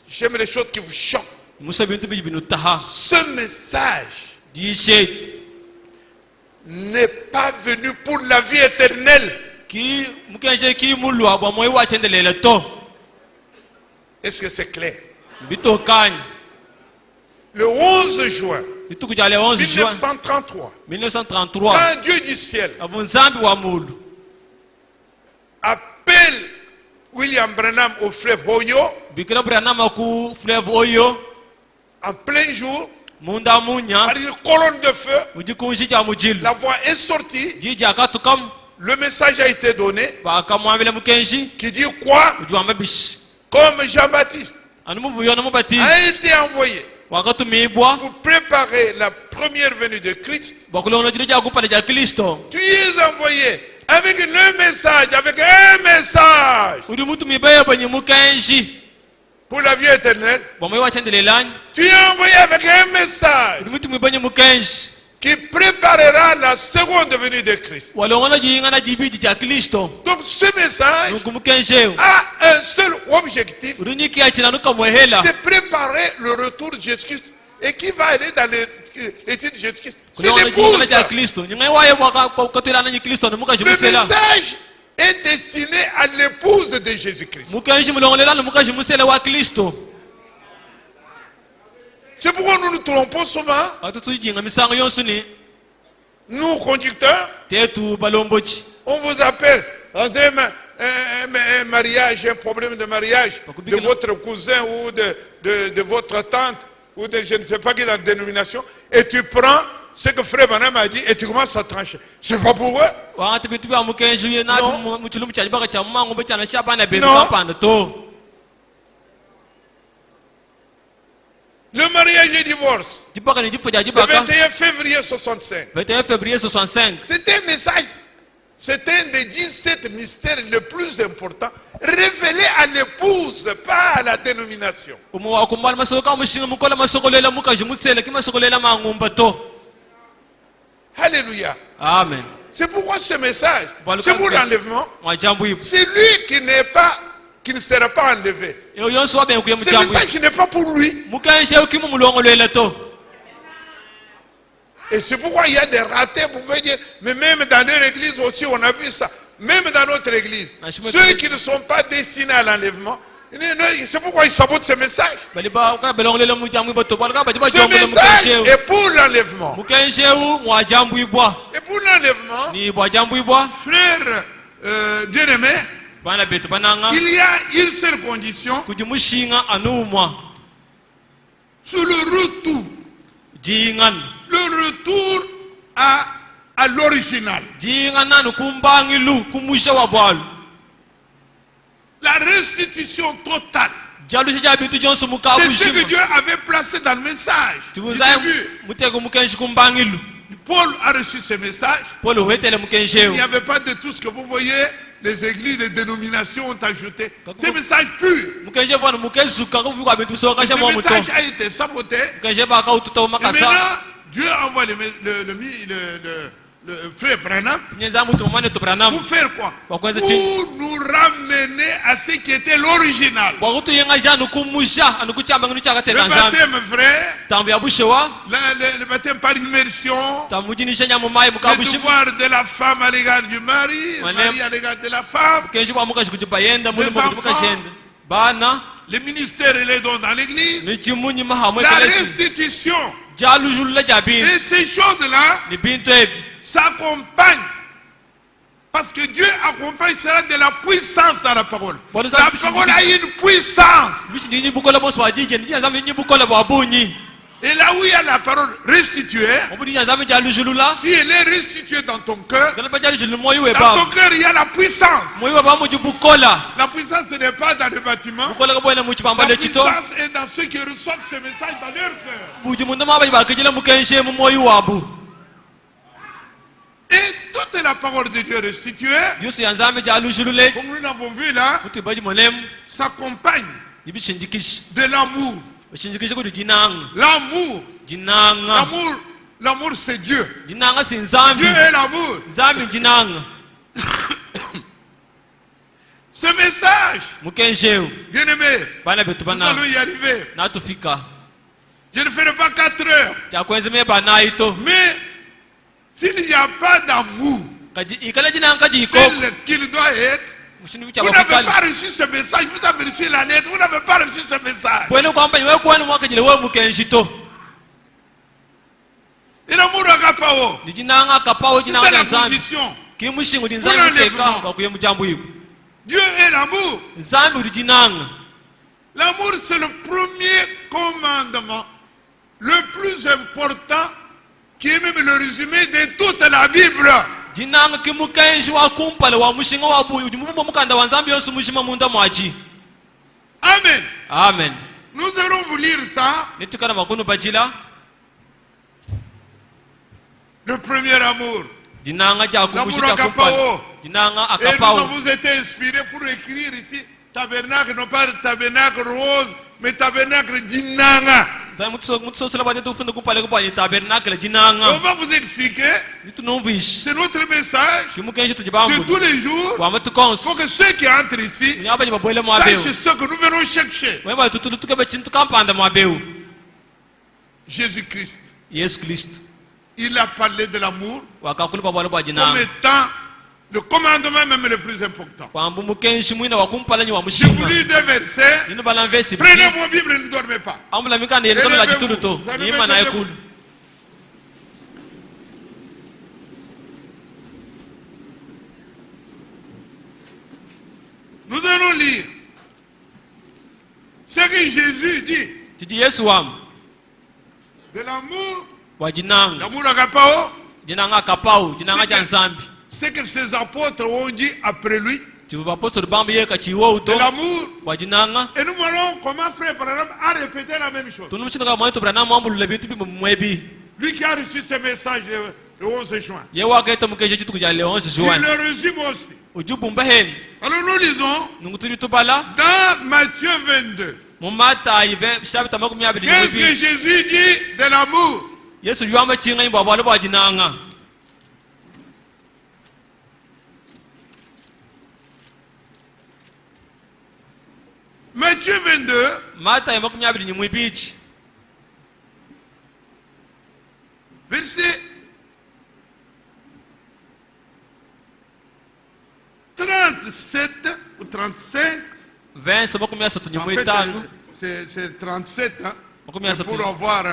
Speaker 1: j'aime les choses qui vous choquent. Ce message n'est pas venu pour la vie éternelle. Est-ce que c'est clair? Le 11 juin 1933, quand Dieu du ciel appelle William Branham au fleuve Oyo, en plein jour, par une colonne de feu, la voix est sortie, le message a été donné, qui dit quoi? Comme Jean-Baptiste a été envoyé pour préparer la première venue de Christ, tu es envoyé avec un message, pour la vie éternelle. Tu es envoyé avec un message qui préparera la seconde venue de Christ. Donc ce message a un seul objectif, c'est préparer le retour de Jésus-Christ. Et qui va aller dans l'étude de Jésus-Christ? C'est l'épouse. Le message est destiné à l'épouse de Jésus-Christ. C'est pourquoi nous nous trompons souvent. Nous, conducteurs, on vous appelle dans un mariage, un problème de mariage de votre cousin ou de votre tante ou de je ne sais pas qui dans la dénomination, et tu prends ce que Frère Branham a dit et tu commences à trancher. C'est pas pour eux. Non. Le mariage et divorce, le 21 février 65. C'était un message, c'était un des 17 mystères les plus importants révélés à l'épouse, pas à la dénomination. Alléluia.
Speaker 2: Amen.
Speaker 1: C'est pourquoi ce message, c'est pour l'enlèvement. C'est lui qui ne sera pas enlevé. Ce message n'est pas pour lui. Et c'est pourquoi il y a des ratés, vous pouvez dire, mais même dans leur église aussi, on a vu ça. Même dans notre église, ceux qui ne sont pas destinés à l'enlèvement, c'est pourquoi ils sabotent ce message. Ce message est pour l'enlèvement. Et pour l'enlèvement, frère bien-aimés, il y a une seule condition. Sur le retour. Le retour à l'original. La restitution totale. C'est ce que Dieu avait placé dans le message. Paul a reçu ce message. Il n'y avait pas de tout ce que vous voyez. Les églises, les dénominations ont ajouté. Ce message pur. Ce message a été saboté. Et maintenant, Dieu envoie le frère Branham pour faire quoi? Pour nous ramener à ce qui était l'original. Le baptême, frère, le baptême par immersion, le devoir de la femme à l'égard du mari, le mari à l'égard de la femme, les enfants, le ministère et les dons dans l'église, la restitution. Et ces choses-là s'accompagnent. Parce que Dieu accompagne cela de la puissance dans la parole. La parole a une puissance. Et là où il y a la parole restituée, si elle est restituée dans ton cœur, il y a la puissance. La puissance ce n'est pas dans le bâtiment. La puissance est dans ceux qui reçoivent ce message dans leur cœur. Et toute la parole de Dieu restituée, comme nous l'avons vu là, s'accompagne de l'amour. L'amour c'est Dieu. Dieu est l'amour. Ce message, bien aimé, nous allons y arriver. Je ne ferai pas 4 heures. Mais s'il n'y a pas d'amour tel qu'il doit être, vous n'avez pas reçu ce message, vous avez reçu la lettre, vous n'avez pas reçu ce message. Et l'amour agapao, c'est la condition pour l'enlèvement. Dieu est l'amour. L'amour c'est le premier commandement, le plus important, qui est même le résumé de toute la Bible. Amen.
Speaker 2: Amen.
Speaker 1: Nous allons vous lire ça. Le premier amour. L'amour agapao. Et nous avons été inspirés pour écrire ici tabernacle, non pas tabernacle rose, mais tabernacle dinanga. On va vous expliquer. C'est notre message de tous les jours. Pour que ceux qui entrent ici sachent ce que nous venons chercher. Jésus-Christ. Il a parlé de l'amour comme étant le commandement même le plus important. Je vous lis 2 versets. Prenez vos Bibles et ne dormez pas. Nous allons lire ce que Jésus dit. De l'amour. L'amour agapao. C'est que ses apôtres ont dit après lui. De l'amour. Et nous voyons comment frère Branham a répété la même chose. Lui qui a reçu ce message le 11 juin. Il le résume aussi. Alors nous lisons dans Matthieu 22. Qu'est-ce que Jésus dit de l'amour? Matthieu 22. Verset 37 ou 35. C'est 37. Hein, pour avoir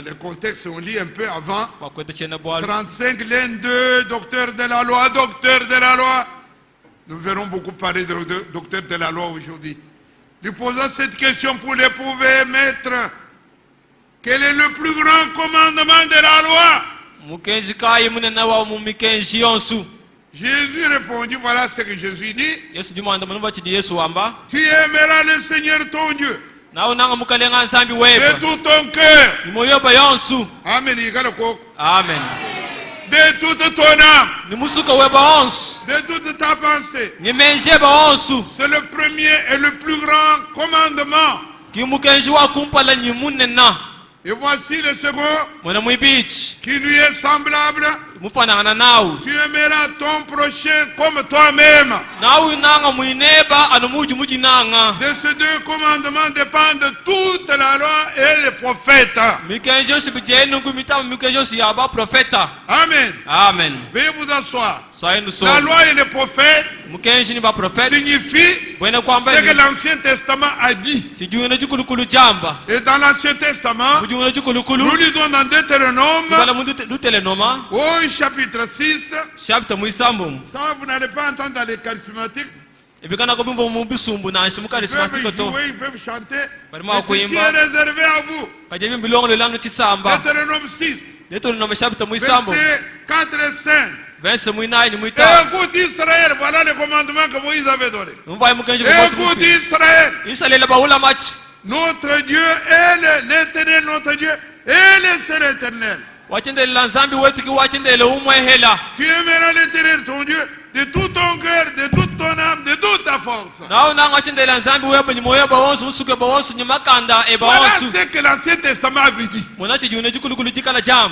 Speaker 1: le contexte, on lit un peu avant. 35, l'un d'eux, docteur de la loi, Nous verrons beaucoup parler de docteur de la loi aujourd'hui. Nous posons cette question pour l'éprouver, maître. Quel est le plus grand commandement de la loi? Jésus répondit, voilà ce que Jésus dit. Tu aimeras le Seigneur ton Dieu de tout ton cœur.
Speaker 2: Amen.
Speaker 1: De toute ton âme. De toute ta pensée. C'est le premier et le plus grand commandement. Et voici le second qui lui est semblable. Tu aimeras ton prochain comme toi-même. De ces deux commandements dépendent toute la loi et les prophètes. Amen.
Speaker 2: Amen.
Speaker 1: Veuillez vous asseoir. La loi et les prophètes signifient ce que l'Ancien Testament a dit. Et dans l'Ancien Testament, nous lisons dans Deutéronome, au chapitre 6, ça vous n'allez pas entendre dans les charismatiques. Ils peuvent jouer, ils peuvent chanter, mais ceci est réservé à vous. Deutéronome 6, versets 4 et 5. Écoute Israël, voilà le commandement que Moïse avait donné. Écoute Israël, notre Dieu est l'Éternel, notre Dieu est le seul éternel. Tu aimeras l'Éternel ton Dieu de tout ton cœur, de toute ton âme, de toute ta force. Voilà ce que l'Ancien Testament avait dit.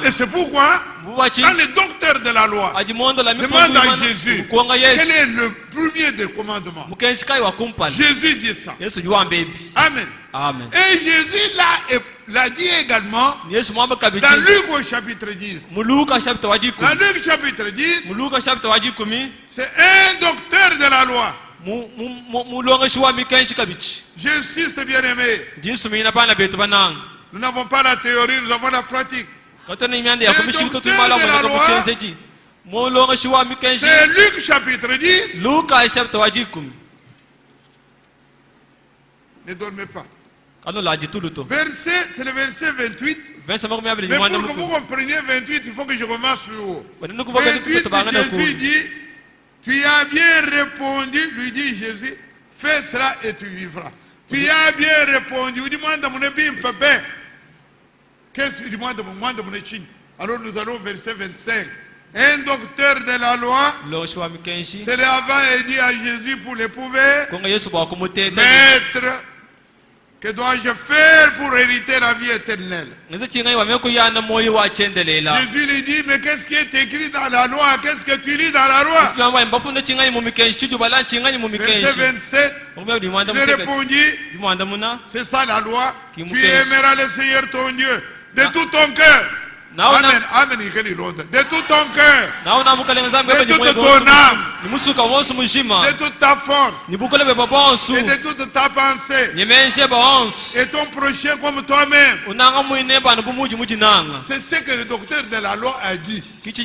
Speaker 1: Et c'est pourquoi, quand les docteurs de la loi demandent à Jésus quel est le premier des commandements, Jésus dit ça. Amen.
Speaker 2: Amen.
Speaker 1: Et Jésus l'a dit également dans Luc au chapitre 10. Dans Luc chapitre 10, c'est un docteur de la loi. J'insiste, bien aimé. Nous n'avons pas la théorie, nous avons la pratique. C'est Luc chapitre 10. Ne dormez pas. C'est le verset 28. Mais pour que vous compreniez 28, il faut que je commence plus haut. 28, Jésus dit, tu as bien répondu, lui dit Jésus, fais cela et tu vivras. Tu as bien répondu. Alors nous allons au verset 25. Un docteur de la loi se leva et dit à Jésus pour l'éprouver, Maître, que dois-je faire pour hériter la vie éternelle? Jésus lui dit, mais qu'est-ce qui est écrit dans la loi? Qu'est-ce que tu lis dans la loi? Verset 27, il répondit, c'est ça la loi, tu aimeras le Seigneur ton Dieu de tout ton cœur. Amen, amen, de tout ton cœur, de toute ton âme, de toute ta force, et de toute ta pensée, et ton prochain comme toi-même. C'est ce que le docteur de la loi a dit. Alors,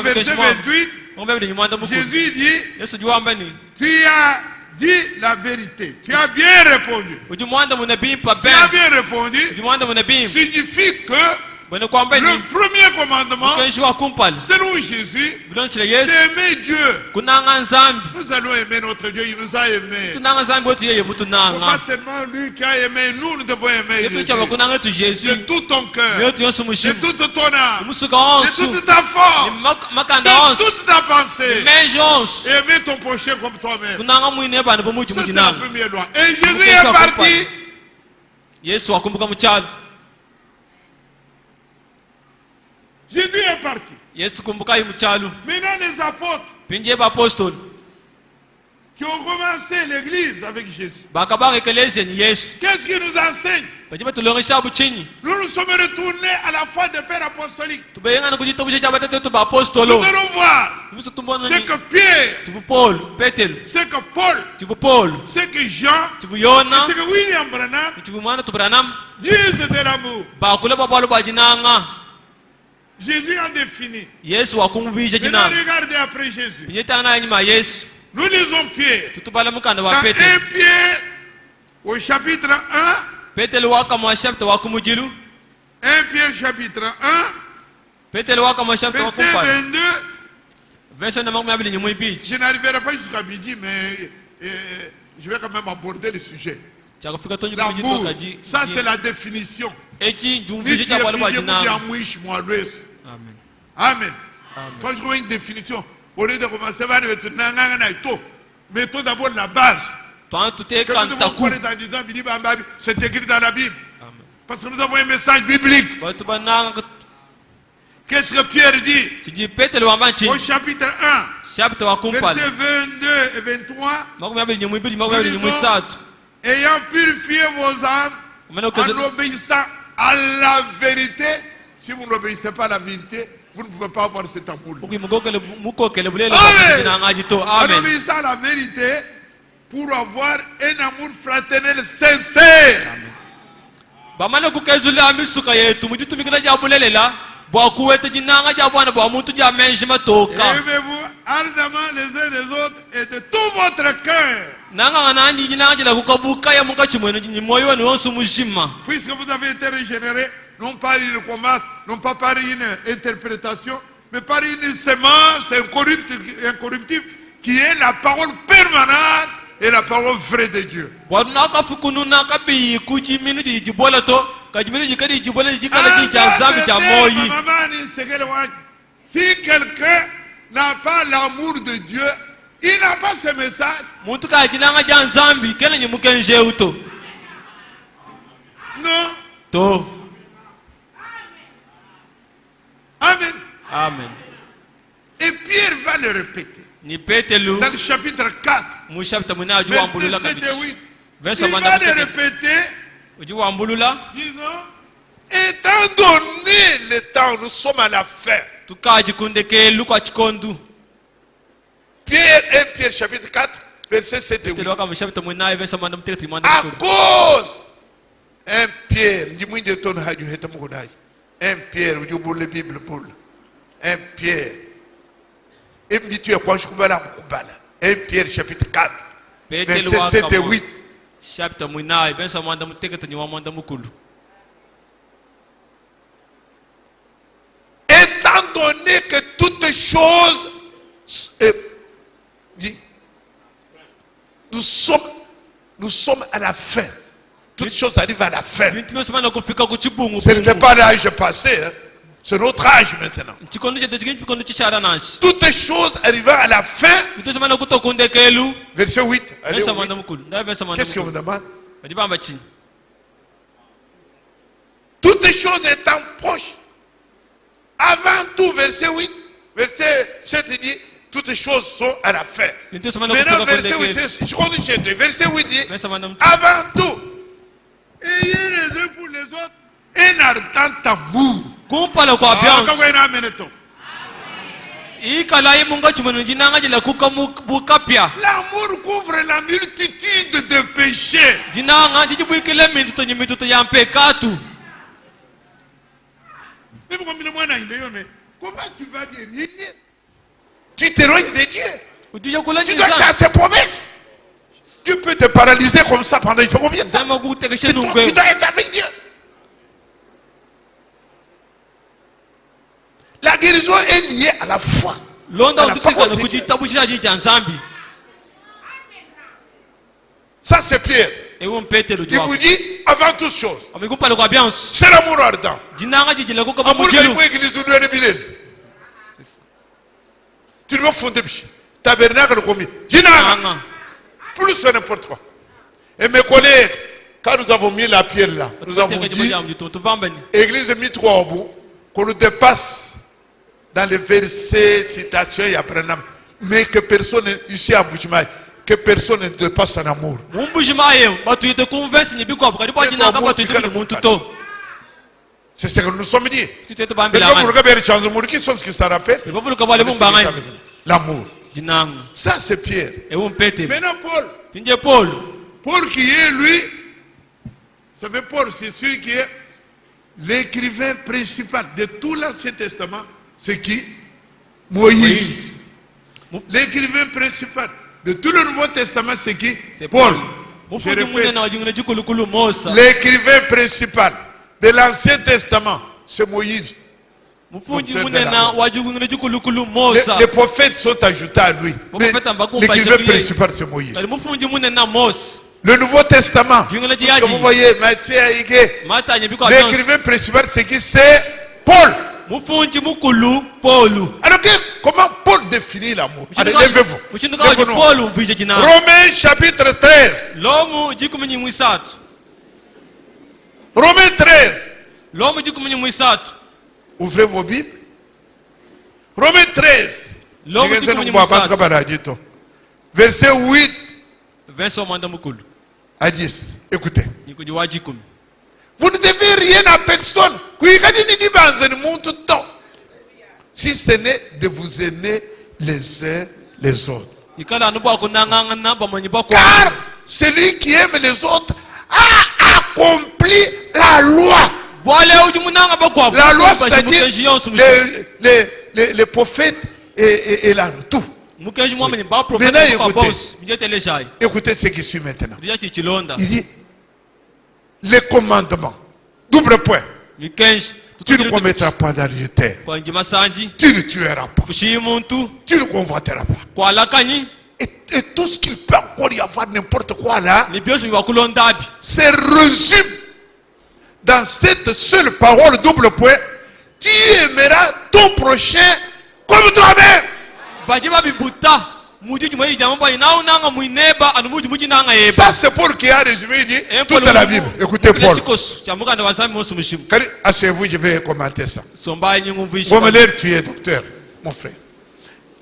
Speaker 1: verset 28, Jésus dit, tu as dit la vérité, tu as bien répondu. Tu as bien répondu signifie que le premier commandement, selon Jésus, c'est aimer Dieu. Nous allons aimer notre Dieu, il nous a aimés. Ce n'est pas seulement lui qui a aimé, nous devons aimer Jésus. De tout ton cœur, de toute ton âme, de toute ta force, de toute ta pensée. Et aimer ton prochain comme toi-même. Ça, c'est la première loi. Et Jésus est parti. Jésus est parti. Maintenant les apôtres qui ont commencé l'église avec Jésus, qu'est-ce qu'ils nous enseignent? Nous nous sommes retournés à la foi des pères apostoliques. Nous allons voir ce que Pierre, ce que Paul, ce que Jean, et ce que William Branham disent de l'amour. Jésus a défini. Maintenant regardez après Jésus. Nous lisons Pierre. Dans 1 Pierre, au chapitre 1. 1 Pierre chapitre 1. Verset 22. Je n'arriverai pas jusqu'à midi, mais je vais quand même aborder le sujet. L'amour, ça c'est la définition. Amen. Quand je vois une définition, au lieu de commencer par mettons d'abord la base. C'est écrit dans la Bible. Parce que nous avons un message biblique. Qu'est-ce que Pierre dit? Au chapitre 1, versets 22 et 23. Ayant purifié vos âmes en obéissant à la vérité. Si vous n'obéissez pas à la vérité, vous ne pouvez pas avoir cet amour. En obéissant à la vérité pour avoir un amour fraternel sincère. Aimez-vous ardemment les uns les autres et de tout votre cœur. Puisque vous avez été régénérés, non pas une commence, non pas par une interprétation, mais par une semence incorruptible qui est la parole permanente et la parole vraie de Dieu. Si quelqu'un n'a pas l'amour de Dieu, il n'a pas ce message. Non. Amen.
Speaker 2: Amen.
Speaker 1: Et Pierre va le répéter. Dans le chapitre 4, verset 7 et 8. Il va le répéter. Disons, étant donné le temps, nous sommes à la fin. Pierre 1 Pierre chapitre 4, verset 7 et 8. À cause, 1 Pierre, un Pierre, vous dites la Bible pour un Pierre. Un Pierre chapitre 4, verset 7 et 8. Étant donné que toutes choses, nous sommes à la fin. Toutes choses arrivent à la fin. Ce n'était pas l'âge passé, hein. C'est notre âge maintenant. Toutes choses arrivent à la fin. Verset 8. Qu'est-ce qu'on me demande? Toutes choses étant proches. Avant tout, verset 8. Verset 7 il dit, toutes choses sont à la fin. Maintenant, verset 8, je continue. Verset 8 dit, avant tout, ayez les uns pour les autres un ardent amour.
Speaker 2: L'amour
Speaker 1: couvre la multitude de péchés. Comment tu vas guérir? Tu t'éloignes de Dieu. Tu dois faire ses promesses. Dieu peut te paralyser comme ça pendant combien de temps? Tu dois être avec Dieu. La guérison est liée à la foi. Ça c'est Pierre. Il vous dit avant toute chose. C'est l'amour ardent. Amour tu dois fonder tabernacle combien? Plus que n'importe quoi. Et mes collègues, quand nous avons mis la pierre là, nous avons dit Église mis trois au bout, qu'on nous dépasse dans les versets, citations et apprenants, mais que personne ici à Bouchmaï, que personne ne dépasse en amour. C'est ce que nous sommes dit. Qui sont ce qui s'en rappelle? L'amour. Ça c'est Pierre. Maintenant Paul qui est lui, ça fait Paul, c'est celui qui est l'écrivain principal de tout l'Ancien Testament. C'est qui? Moïse. L'écrivain principal. de tout le Nouveau Testament, c'est qui? C'est Paul. Je répète, l'écrivain principal de l'Ancien Testament, c'est Moïse. Les prophètes sont ajoutés à lui. Mais l'écrivain principal, c'est Moïse. Le Nouveau Testament, que vous voyez, Matthieu, l'écrivain principal, c'est qui? C'est Paul. Alors comment Paul définit l'amour? Allez, levez-vous. Romains chapitre 13. Romains 13. Ouvrez vos Bibles. Romains 13. Verset 8 à 10. Écoutez. Vous ne devez rien à personne. Si ce n'est de vous aimer les uns les autres. Car celui qui aime les autres a accompli la loi. La loi, c'est-à-dire les prophètes et la tout. Maintenant, écoutez ce qui suit maintenant. Il dit les commandements. Double point. Tu ne commettras pas d'adultère. Tu ne tueras pas. Tu ne convoiteras pas. Et tout ce qu'il peut encore y avoir, n'importe quoi là, c'est résumé dans cette seule parole, double point. Tu aimeras ton prochain comme toi-même. Ça c'est Paul qui a résumé, il dit toute la Bible. Écoutez Paul. Asseyez-vous, je vais commenter ça. Gomeler, tu es docteur, mon frère.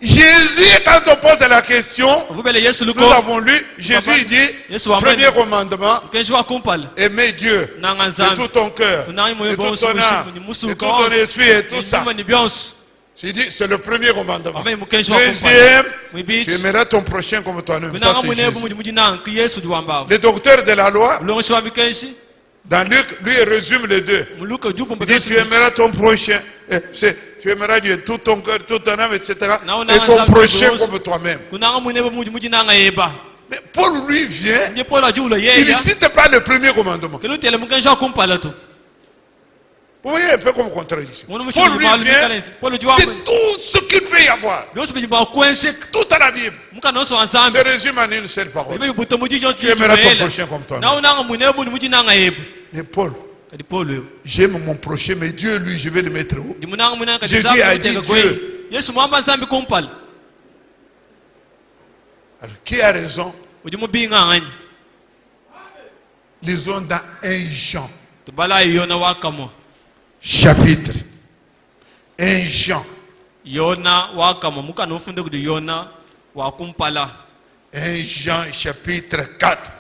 Speaker 1: Jésus, quand on pose la question, nous avons lu, Jésus dit, premier commandement, aimer Dieu de tout ton cœur, de toute ton âme, de tout ton esprit et tout ça. J'ai dit, c'est le premier commandement. Deuxième, tu aimeras ton prochain comme toi-même. Ça, c'est Jésus. Le docteur de la loi, dans Luc, lui, il résume les deux. Il dit, tu aimeras ton prochain. Tu aimeras Dieu, tout ton cœur, toute ton âme, etc. Et ton prochain comme toi-même. Mais Paul, lui, vient, il ne cite pas le premier commandement. Vous voyez un peu comme contradiction. Paul, lui, vient de tout ce qu'il peut y avoir. Tout à la Bible se résume en une seule parole. Tu aimeras ton prochain comme toi. Mais Paul, j'aime mon prochain, mais Dieu, lui, je vais le mettre où? Jésus a dit Dieu. Alors, qui a raison? Lisons dans 1 Jean. Chapitre 1 Jean. 1 Jean chapitre 4.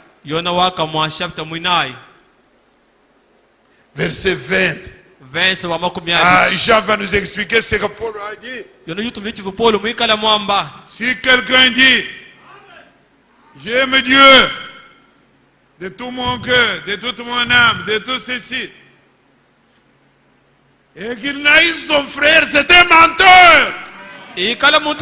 Speaker 1: Verset 20. Ah, Jean va nous expliquer ce que Paul a dit. Si quelqu'un dit, j'aime Dieu de tout mon cœur, de toute mon âme, de tout ceci, et qu'il naïsse son frère, c'est un menteur. Et il continue.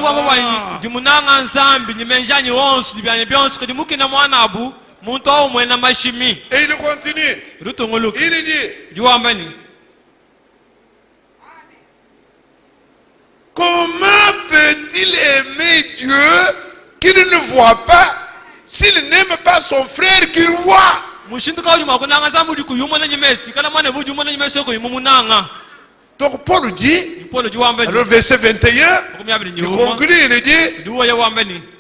Speaker 1: Il dit, comment peut-il aimer Dieu qu'il ne voit pas s'il n'aime pas son frère qu'il voit? Donc Paul dit, alors verset 21, il conclut, il dit,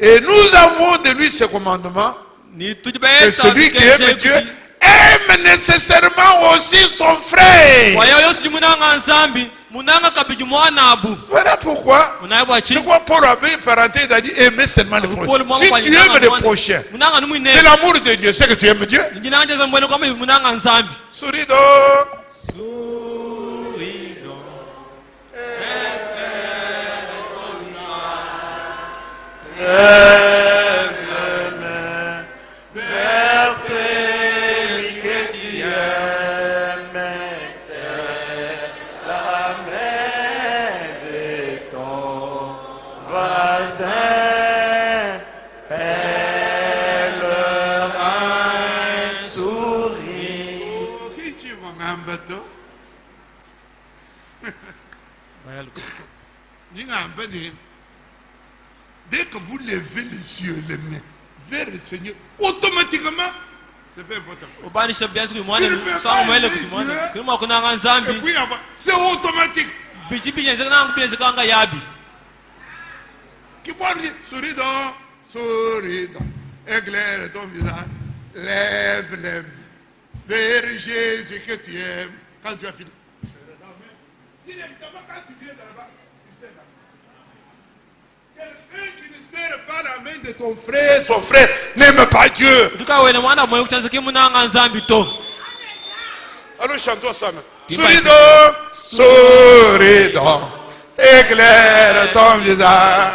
Speaker 1: et nous avons de lui ce commandement, que celui qui aime Dieu aime nécessairement aussi son frère. Voilà pourquoi, c'est quoi Paul a mis parenthèse, il a dit aimer seulement le prochain. Si tu aimes le prochain, c'est l'amour de Dieu, c'est que tu aimes Dieu. Souris donc. Dès que vous levez les yeux, les mains vers le Seigneur, automatiquement, c'est fait votre foi. Et puis, c'est automatique. Qui parle, souris donc, éclaire ton visage, lève les mains vers Jésus que tu aimes. Quand tu as fini, directement quand tu viens de là-bas, tu sais là. Quelqu'un qui ne serre pas la main de ton frère, son frère n'aime pas Dieu. Alors chantons ça. Souris donc, éclaire ton visage.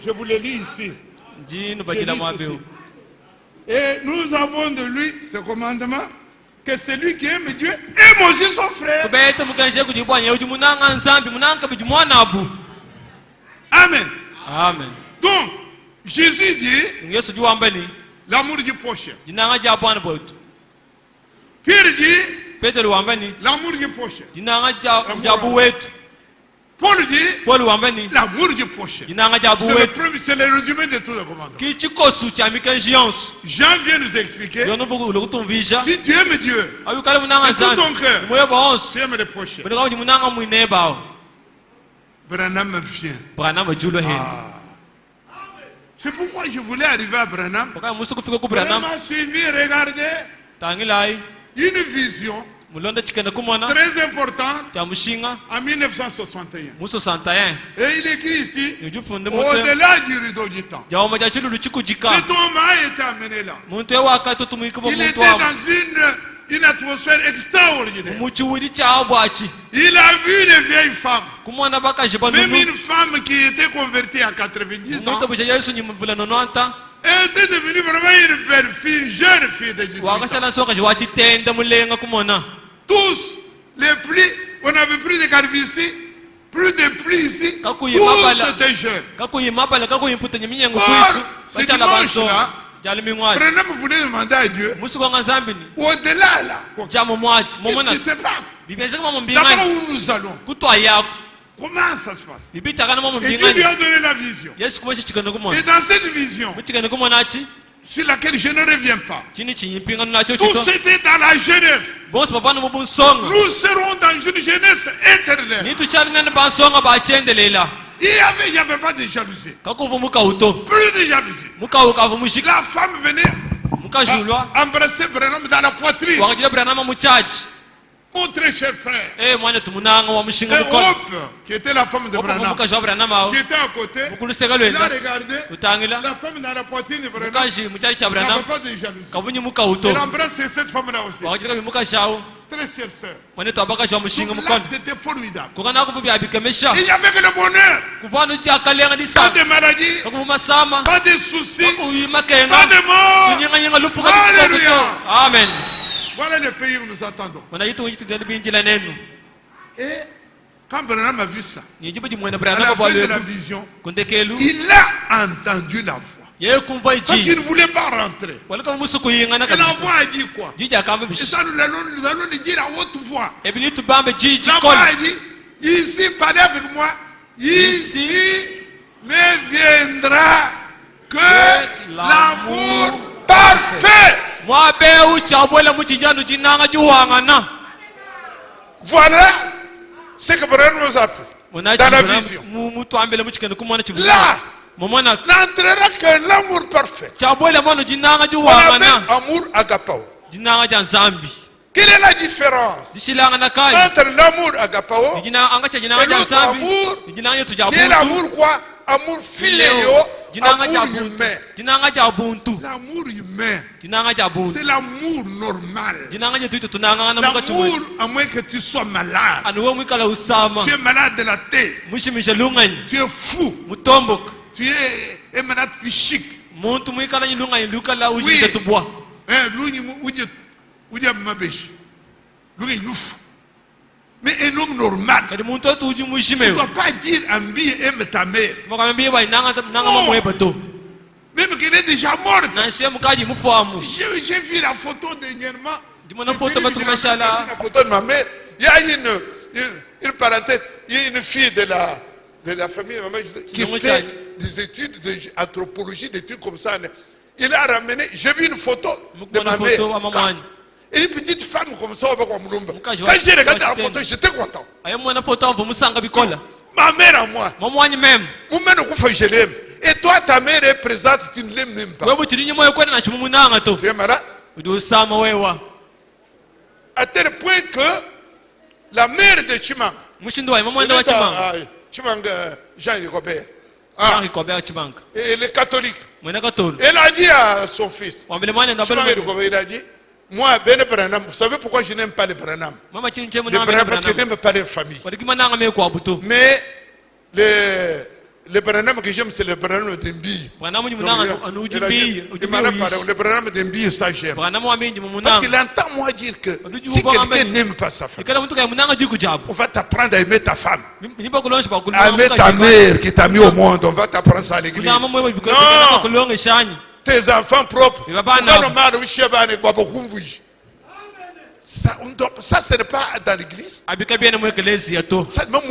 Speaker 1: Je vous le lis ici. Et nous avons de lui ce commandement que celui qui aime Dieu aime aussi son frère. Amen.
Speaker 2: Amen.
Speaker 1: Donc, Jésus dit l'amour du prochain. Pierre dit l'amour du prochain. Paul dit l'amour du prochain. C'est le résumé de tout le commandement. Jean vient nous expliquer si tu aimes Dieu de tout ton cœur, tu aimes le prochain. Branham vient. C'est pourquoi je voulais arriver à Branham. Branham a suivi, regardez, une vision très importante en 1961. Et il écrit ici, au-delà du rideau du temps. Cet homme a été amené là. Il était dans une atmosphère extraordinaire. Il a vu une vieille femme, même une femme qui était convertie à 90 ans. Elle était devenue vraiment une belle fille, une jeune fille de 18 ans. Tous les plis, on n'avait plus de calvitie, plus de plis ici, tous étaient jeunes. Or, ce dimanche-là, Branham voulait demander à Dieu, au-delà là, qu'est-ce qui se passe? D'abord où nous allons, comment ça se passe? Et Dieu lui a donné la vision. Et dans cette vision, sur laquelle je ne reviens pas, tout c'était dans la jeunesse. Nous serons dans une jeunesse éternelle. Il n'y avait pas de jalousie. Plus de jalousie. La femme venait embrasser Branham dans la poitrine. Mon très cher frère. Et Hope, qui était la femme de Branham, qui était à côté, il a regardé la femme dans la poitrine de Branham. Il n'avait pas de jalousie. Il embrasse cette femme-là aussi. Très chère sœur. C'était formidable. Il n'y avait que le bonheur. Pas de maladie, pas de soucis, pas de mort. Alléluia.
Speaker 2: Amen.
Speaker 1: Voilà le pays où nous attendons. Et quand Branham a vu ça, à la fin de la vision, il a entendu la voix. Parce qu'il ne voulait pas rentrer. Et la voix a dit quoi? Et ça, nous allons le dire à haute voix. La voix a dit, ici, parlez avec moi, ici ne viendra que l'amour parfait. Voilà ce que Branham nous a appris dans la vision. Là, n'entrera que l'amour parfait. On appelle amour agapao. Quelle est la différence entre l'amour agapao et notre amour, qui est l'amour quoi? Amour philéo, amour humain. L'amour humain, c'est l'amour normal. L'amour, à moins que tu sois malade. Tu es malade de la tête. Tu es fou. Tu es malade psychique. Oui. Mais un homme normal ne doit pas dire Ambi aime ta mère. Non. Même qu'elle est déjà morte. J'ai vu la photo dernièrement. La photo de ma mère. Il y a une parenthèse. Il y a une fille de la famille de ma mère qui fait des études d'anthropologie, des trucs comme ça. Il a ramené. J'ai vu une photo de ma mère. Et une petite femme comme ça, quand j'ai regardé la photo, j'étais content. Ma mère à moi. Je l'aime. Et toi, ta mère est présente, tu ne l'aimes même pas. Tu es malade? À tel point que la mère de Chimang, Chimang Jean-Robert, elle est catholique. Elle a dit à son fils, il a dit, moi, vous savez pourquoi je n'aime pas les Branham? Parce que je n'aime pas les familles. Mais les Branham que j'aime, c'est les Branham d'Embi. Les Branham d'Embi, ça j'aime. Parce qu'il entend moi dire que si quelqu'un n'aime pas sa femme, on va t'apprendre à aimer ta femme, à aimer ta mère qui t'a mis au monde. On va t'apprendre ça à l'église. Non! Tes enfants propres. Ça, ce n'est pas dans l'église. Ça, même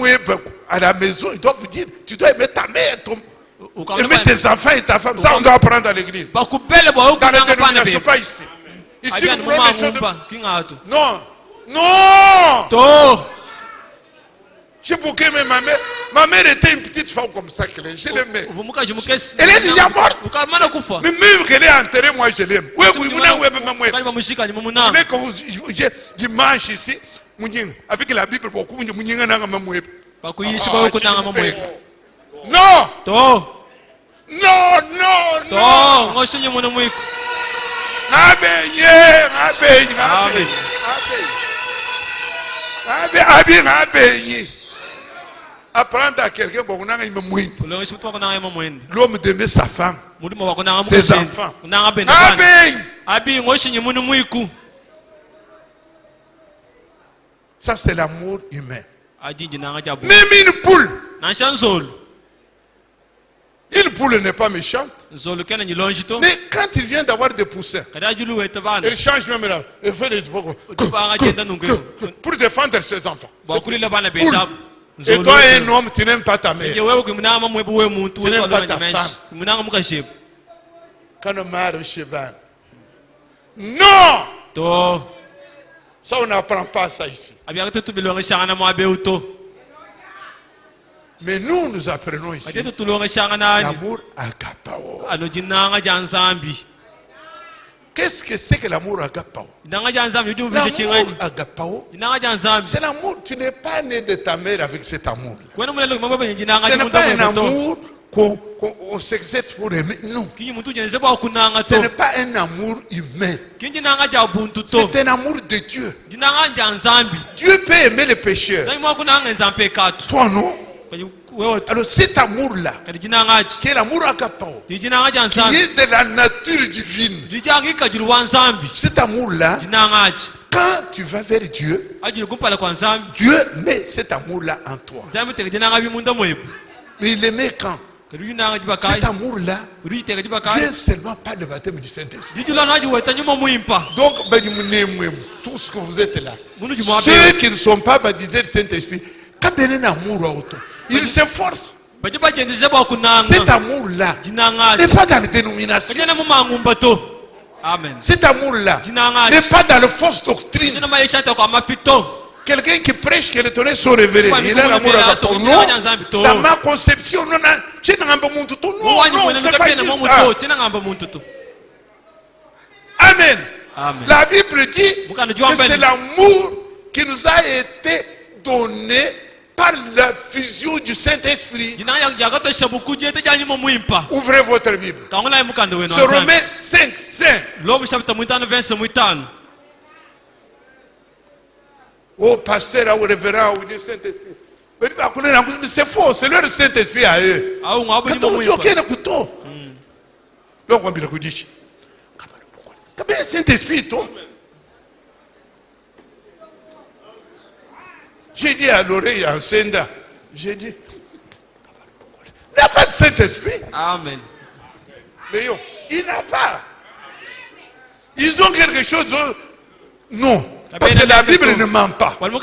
Speaker 1: à la maison, ils doivent vous dire, tu dois aimer ta mère, aimer tes enfants et ta femme. Ça, on doit apprendre à l'église. Dans les dénominations, pas ici. Ici, vous voulez les choses de... Non. Non. J'ai beaucoup aimé ma mère. Ma mère était une petite femme comme ça. Je l'aimais. Elle est déjà morte. Mais même qu'elle est enterrée, moi je l'aime. Vous voulez que je mange ici avec la Bible beaucoup. Non. Apprendre à quelqu'un, l'homme d'aimer sa femme, ses enfants. Ça, c'est l'amour humain. Même une poule. Une poule n'est pas méchante. Mais quand il vient d'avoir des poussins, elle change même là. Elle fait des pour défendre ses enfants. Et toi, un homme, tu n'aimes pas ta mère. Tu n'aimes pas ta femme. Quand on marre au cheval. Non! Ça, on n'apprend pas ça ici. Mais nous apprenons ici l'amour agapao. Qu'est-ce que c'est que l'amour agapao? L'amour agapao, c'est l'amour. Tu n'es pas né de ta mère avec cet amour-là. Ce n'est pas un amour qu'on s'exerce pour aimer. Non. Ce n'est pas un amour humain. C'est un amour de Dieu. Dieu peut aimer les pécheurs. Toi, non? Alors cet amour-là, qui est l'amour agapao, qui est de la nature divine, cet amour-là, quand tu vas vers Dieu, Dieu met cet amour-là en toi. Mais il aimait quand? Cet amour-là vient seulement par le baptême du Saint-Esprit. Donc, tout ce que vous êtes là, ceux qui ne sont pas baptisés du Saint-Esprit, quand il y a un amour à auto, ils s'efforcent. Cet amour-là n'est pas dans les dénominations. Cet amour-là n'est pas dans la fausse doctrine. Quelqu'un qui prêche que les tonnerres sont révélés, il a l'amour à toi. Non, dans ma conception, non, c'est pas juste. Amen. La Bible dit que c'est l'amour qui nous a été donné par la fusion du Saint-Esprit. Ouvrez votre Bible. C'est Romains 5. Oh, pasteur, ou révérend, ou du Saint-Esprit. C'est faux, c'est leur Saint-Esprit à eux. Saint-Esprit, J'ai dit à l'oreille à Senda, j'ai dit, il n'y a pas de Saint-Esprit.
Speaker 2: Amen.
Speaker 1: Mais yo, il n'y a pas. Ils ont quelque chose. Non. Parce que la Bible ne ment pas. Romains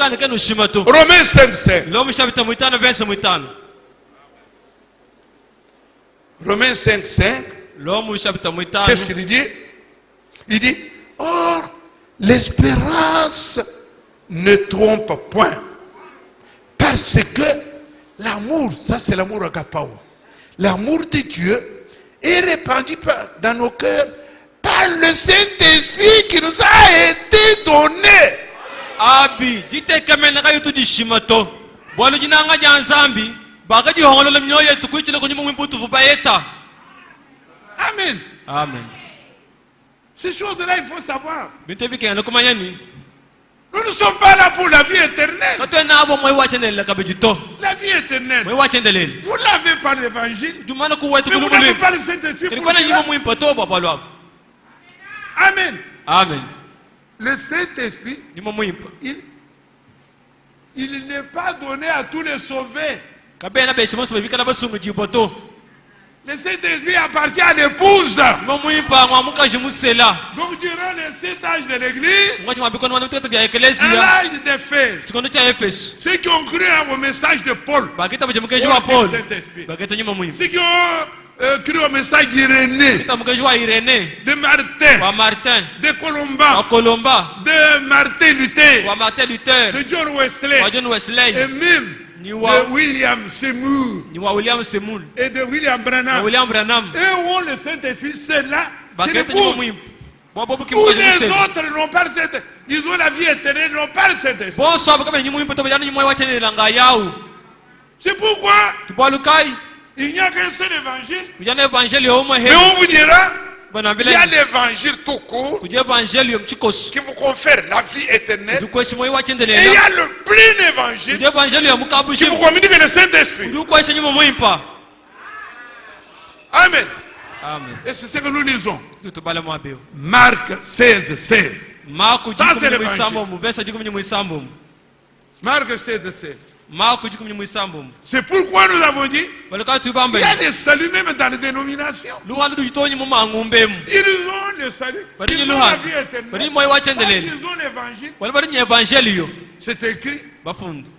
Speaker 1: 5:5. Romains 5:5. Qu'est-ce qu'il dit? Il dit, or, l'espérance ne trompe point. Parce que l'amour, ça c'est l'amour agapao, l'amour de Dieu est répandu dans nos cœurs par le Saint-Esprit qui nous a été donné.
Speaker 2: Abi, dite kamena kayo tu di shimato. Bwalu jinanga janzambi, baga di hongolo mnyoye tukuichile kwenye mwimputu vubayeta.
Speaker 1: Amen.
Speaker 2: Amen.
Speaker 1: Ces choses-là, il faut savoir.
Speaker 2: Nous
Speaker 1: ne sommes pas là pour la vie éternelle.
Speaker 2: La
Speaker 1: vie éternelle. Vous l'avez par l'évangile. Mais vous n'avez pas le Saint-Esprit. Amen.
Speaker 2: Amen.
Speaker 1: Le Saint-Esprit, il n'est pas donné à tous les sauvés. Le Saint-Esprit appartient à l'épouse. Donc durant les 7 âges de l'église, à l'âge d'Éphèse, ceux qui ont cru au message de Paul, ceux qui ont cru au message d'Irénée, de Martin, de Colomba, de Martin Luther, de John Wesley, et même de William Seymour et de William Branham. Eux ont le Saint-Esprit, c'est là. C'est l'épouse. Tous les autres n'ont pas le Saint-Esprit. Ils ont la vie éternelle, ils n'ont pas le Saint-Esprit. C'est pourquoi il n'y a qu'un seul évangile. Mais on vous dira, il y a l'évangile tout court qui vous confère la vie éternelle. Et il y a le plein évangile qui vous communique le Saint-Esprit. Amen.
Speaker 2: Amen.
Speaker 1: Et c'est ce que nous lisons. Marc 16:16. Ça c'est l'évangile. Marc 16:16. C'est pourquoi nous avons dit il y a des saluts même dans les dénominations. Ils ont le salut. Ils ont la vie éternelle. Ils ont l'évangile. C'est écrit.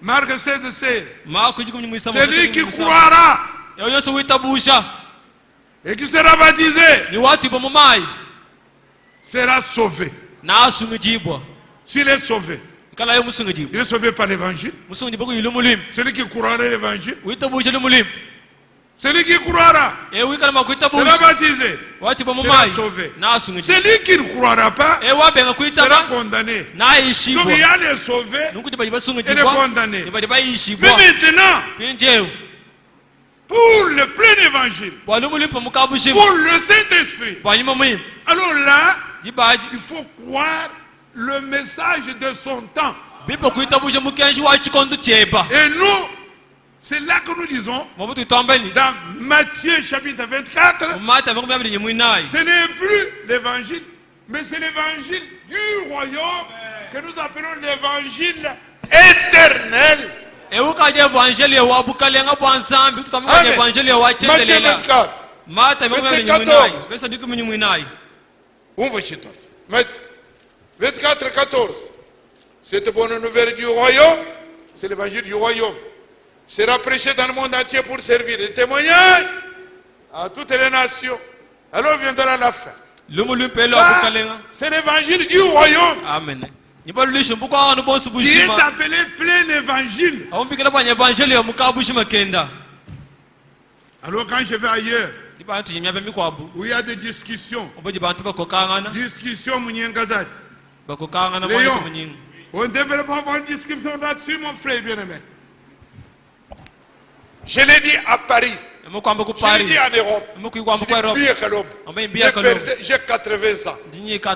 Speaker 1: Marc 16:16. Celui qui croira et qui sera baptisé sera sauvé. S'il est sauvé, il est sauvé par l'évangile. Celui qui croira l'évangile, celui qui croira sera baptisé, sera sauvé. Celui qui ne croira pas sera condamné. Donc il y a les sauvés et les condamnés. Mais maintenant, pour le plein évangile, pour le Saint-Esprit, alors là, il faut croire le message de son temps. Et nous, c'est là que nous disons, dans Matthieu chapitre 24, ce n'est plus l'évangile, mais c'est l'évangile du royaume que nous appelons l'évangile éternel.
Speaker 3: Matthieu
Speaker 1: 24, verset 14. Ouvre chez toi. 24:14. Cette bonne nouvelle du royaume, c'est l'évangile du royaume, sera prêché dans le monde entier pour servir de témoignage à toutes les nations. Alors viendra la fin. C'est l'évangile du royaume.
Speaker 2: Amen.
Speaker 1: Qui est appelé plein évangile. Alors quand je vais ailleurs, où il y a des discussions, Mouniengazat, Léon, on ne devrait pas avoir une discussion là-dessus, mon frère bien-aimé. Je l'ai dit à Paris, je l'ai dit en Europe, j'ai 80 ans,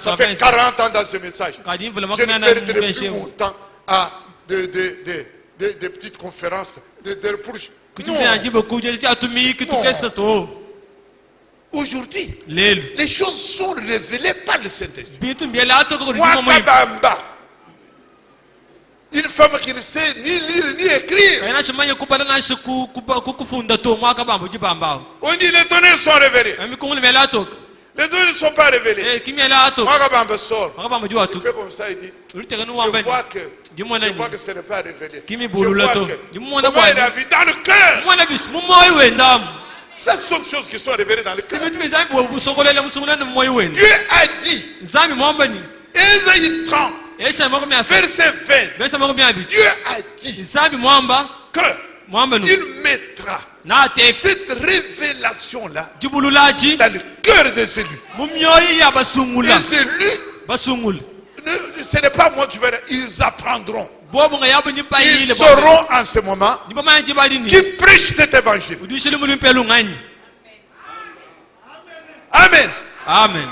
Speaker 1: ça fait 40 ans dans ce message. Je ne perdrai plus mon temps à des petites conférences. Aujourd'hui, les choses sont révélées par le Saint-Esprit. Une femme qui ne sait ni lire ni écrire. On dit les tonnerres sont révélés. Les autres ne sont pas révélés. Mwakabamba sort. Il fait comme ça, il dit. Je vois que ce n'est pas révélé. Je vois que comment il a vu dans le cœur. Ça, ce sont des choses qui sont révélées dans le cœur. Dieu a dit. Ésaïe 30. Verset 20. Dieu a dit qu'il mettra cette révélation-là dans le cœur des élus. Les élus, ce n'est pas moi qui vais dire, ils apprendront. Ils sauront en ce moment qui prêchent cet évangile. Amen.
Speaker 2: Amen.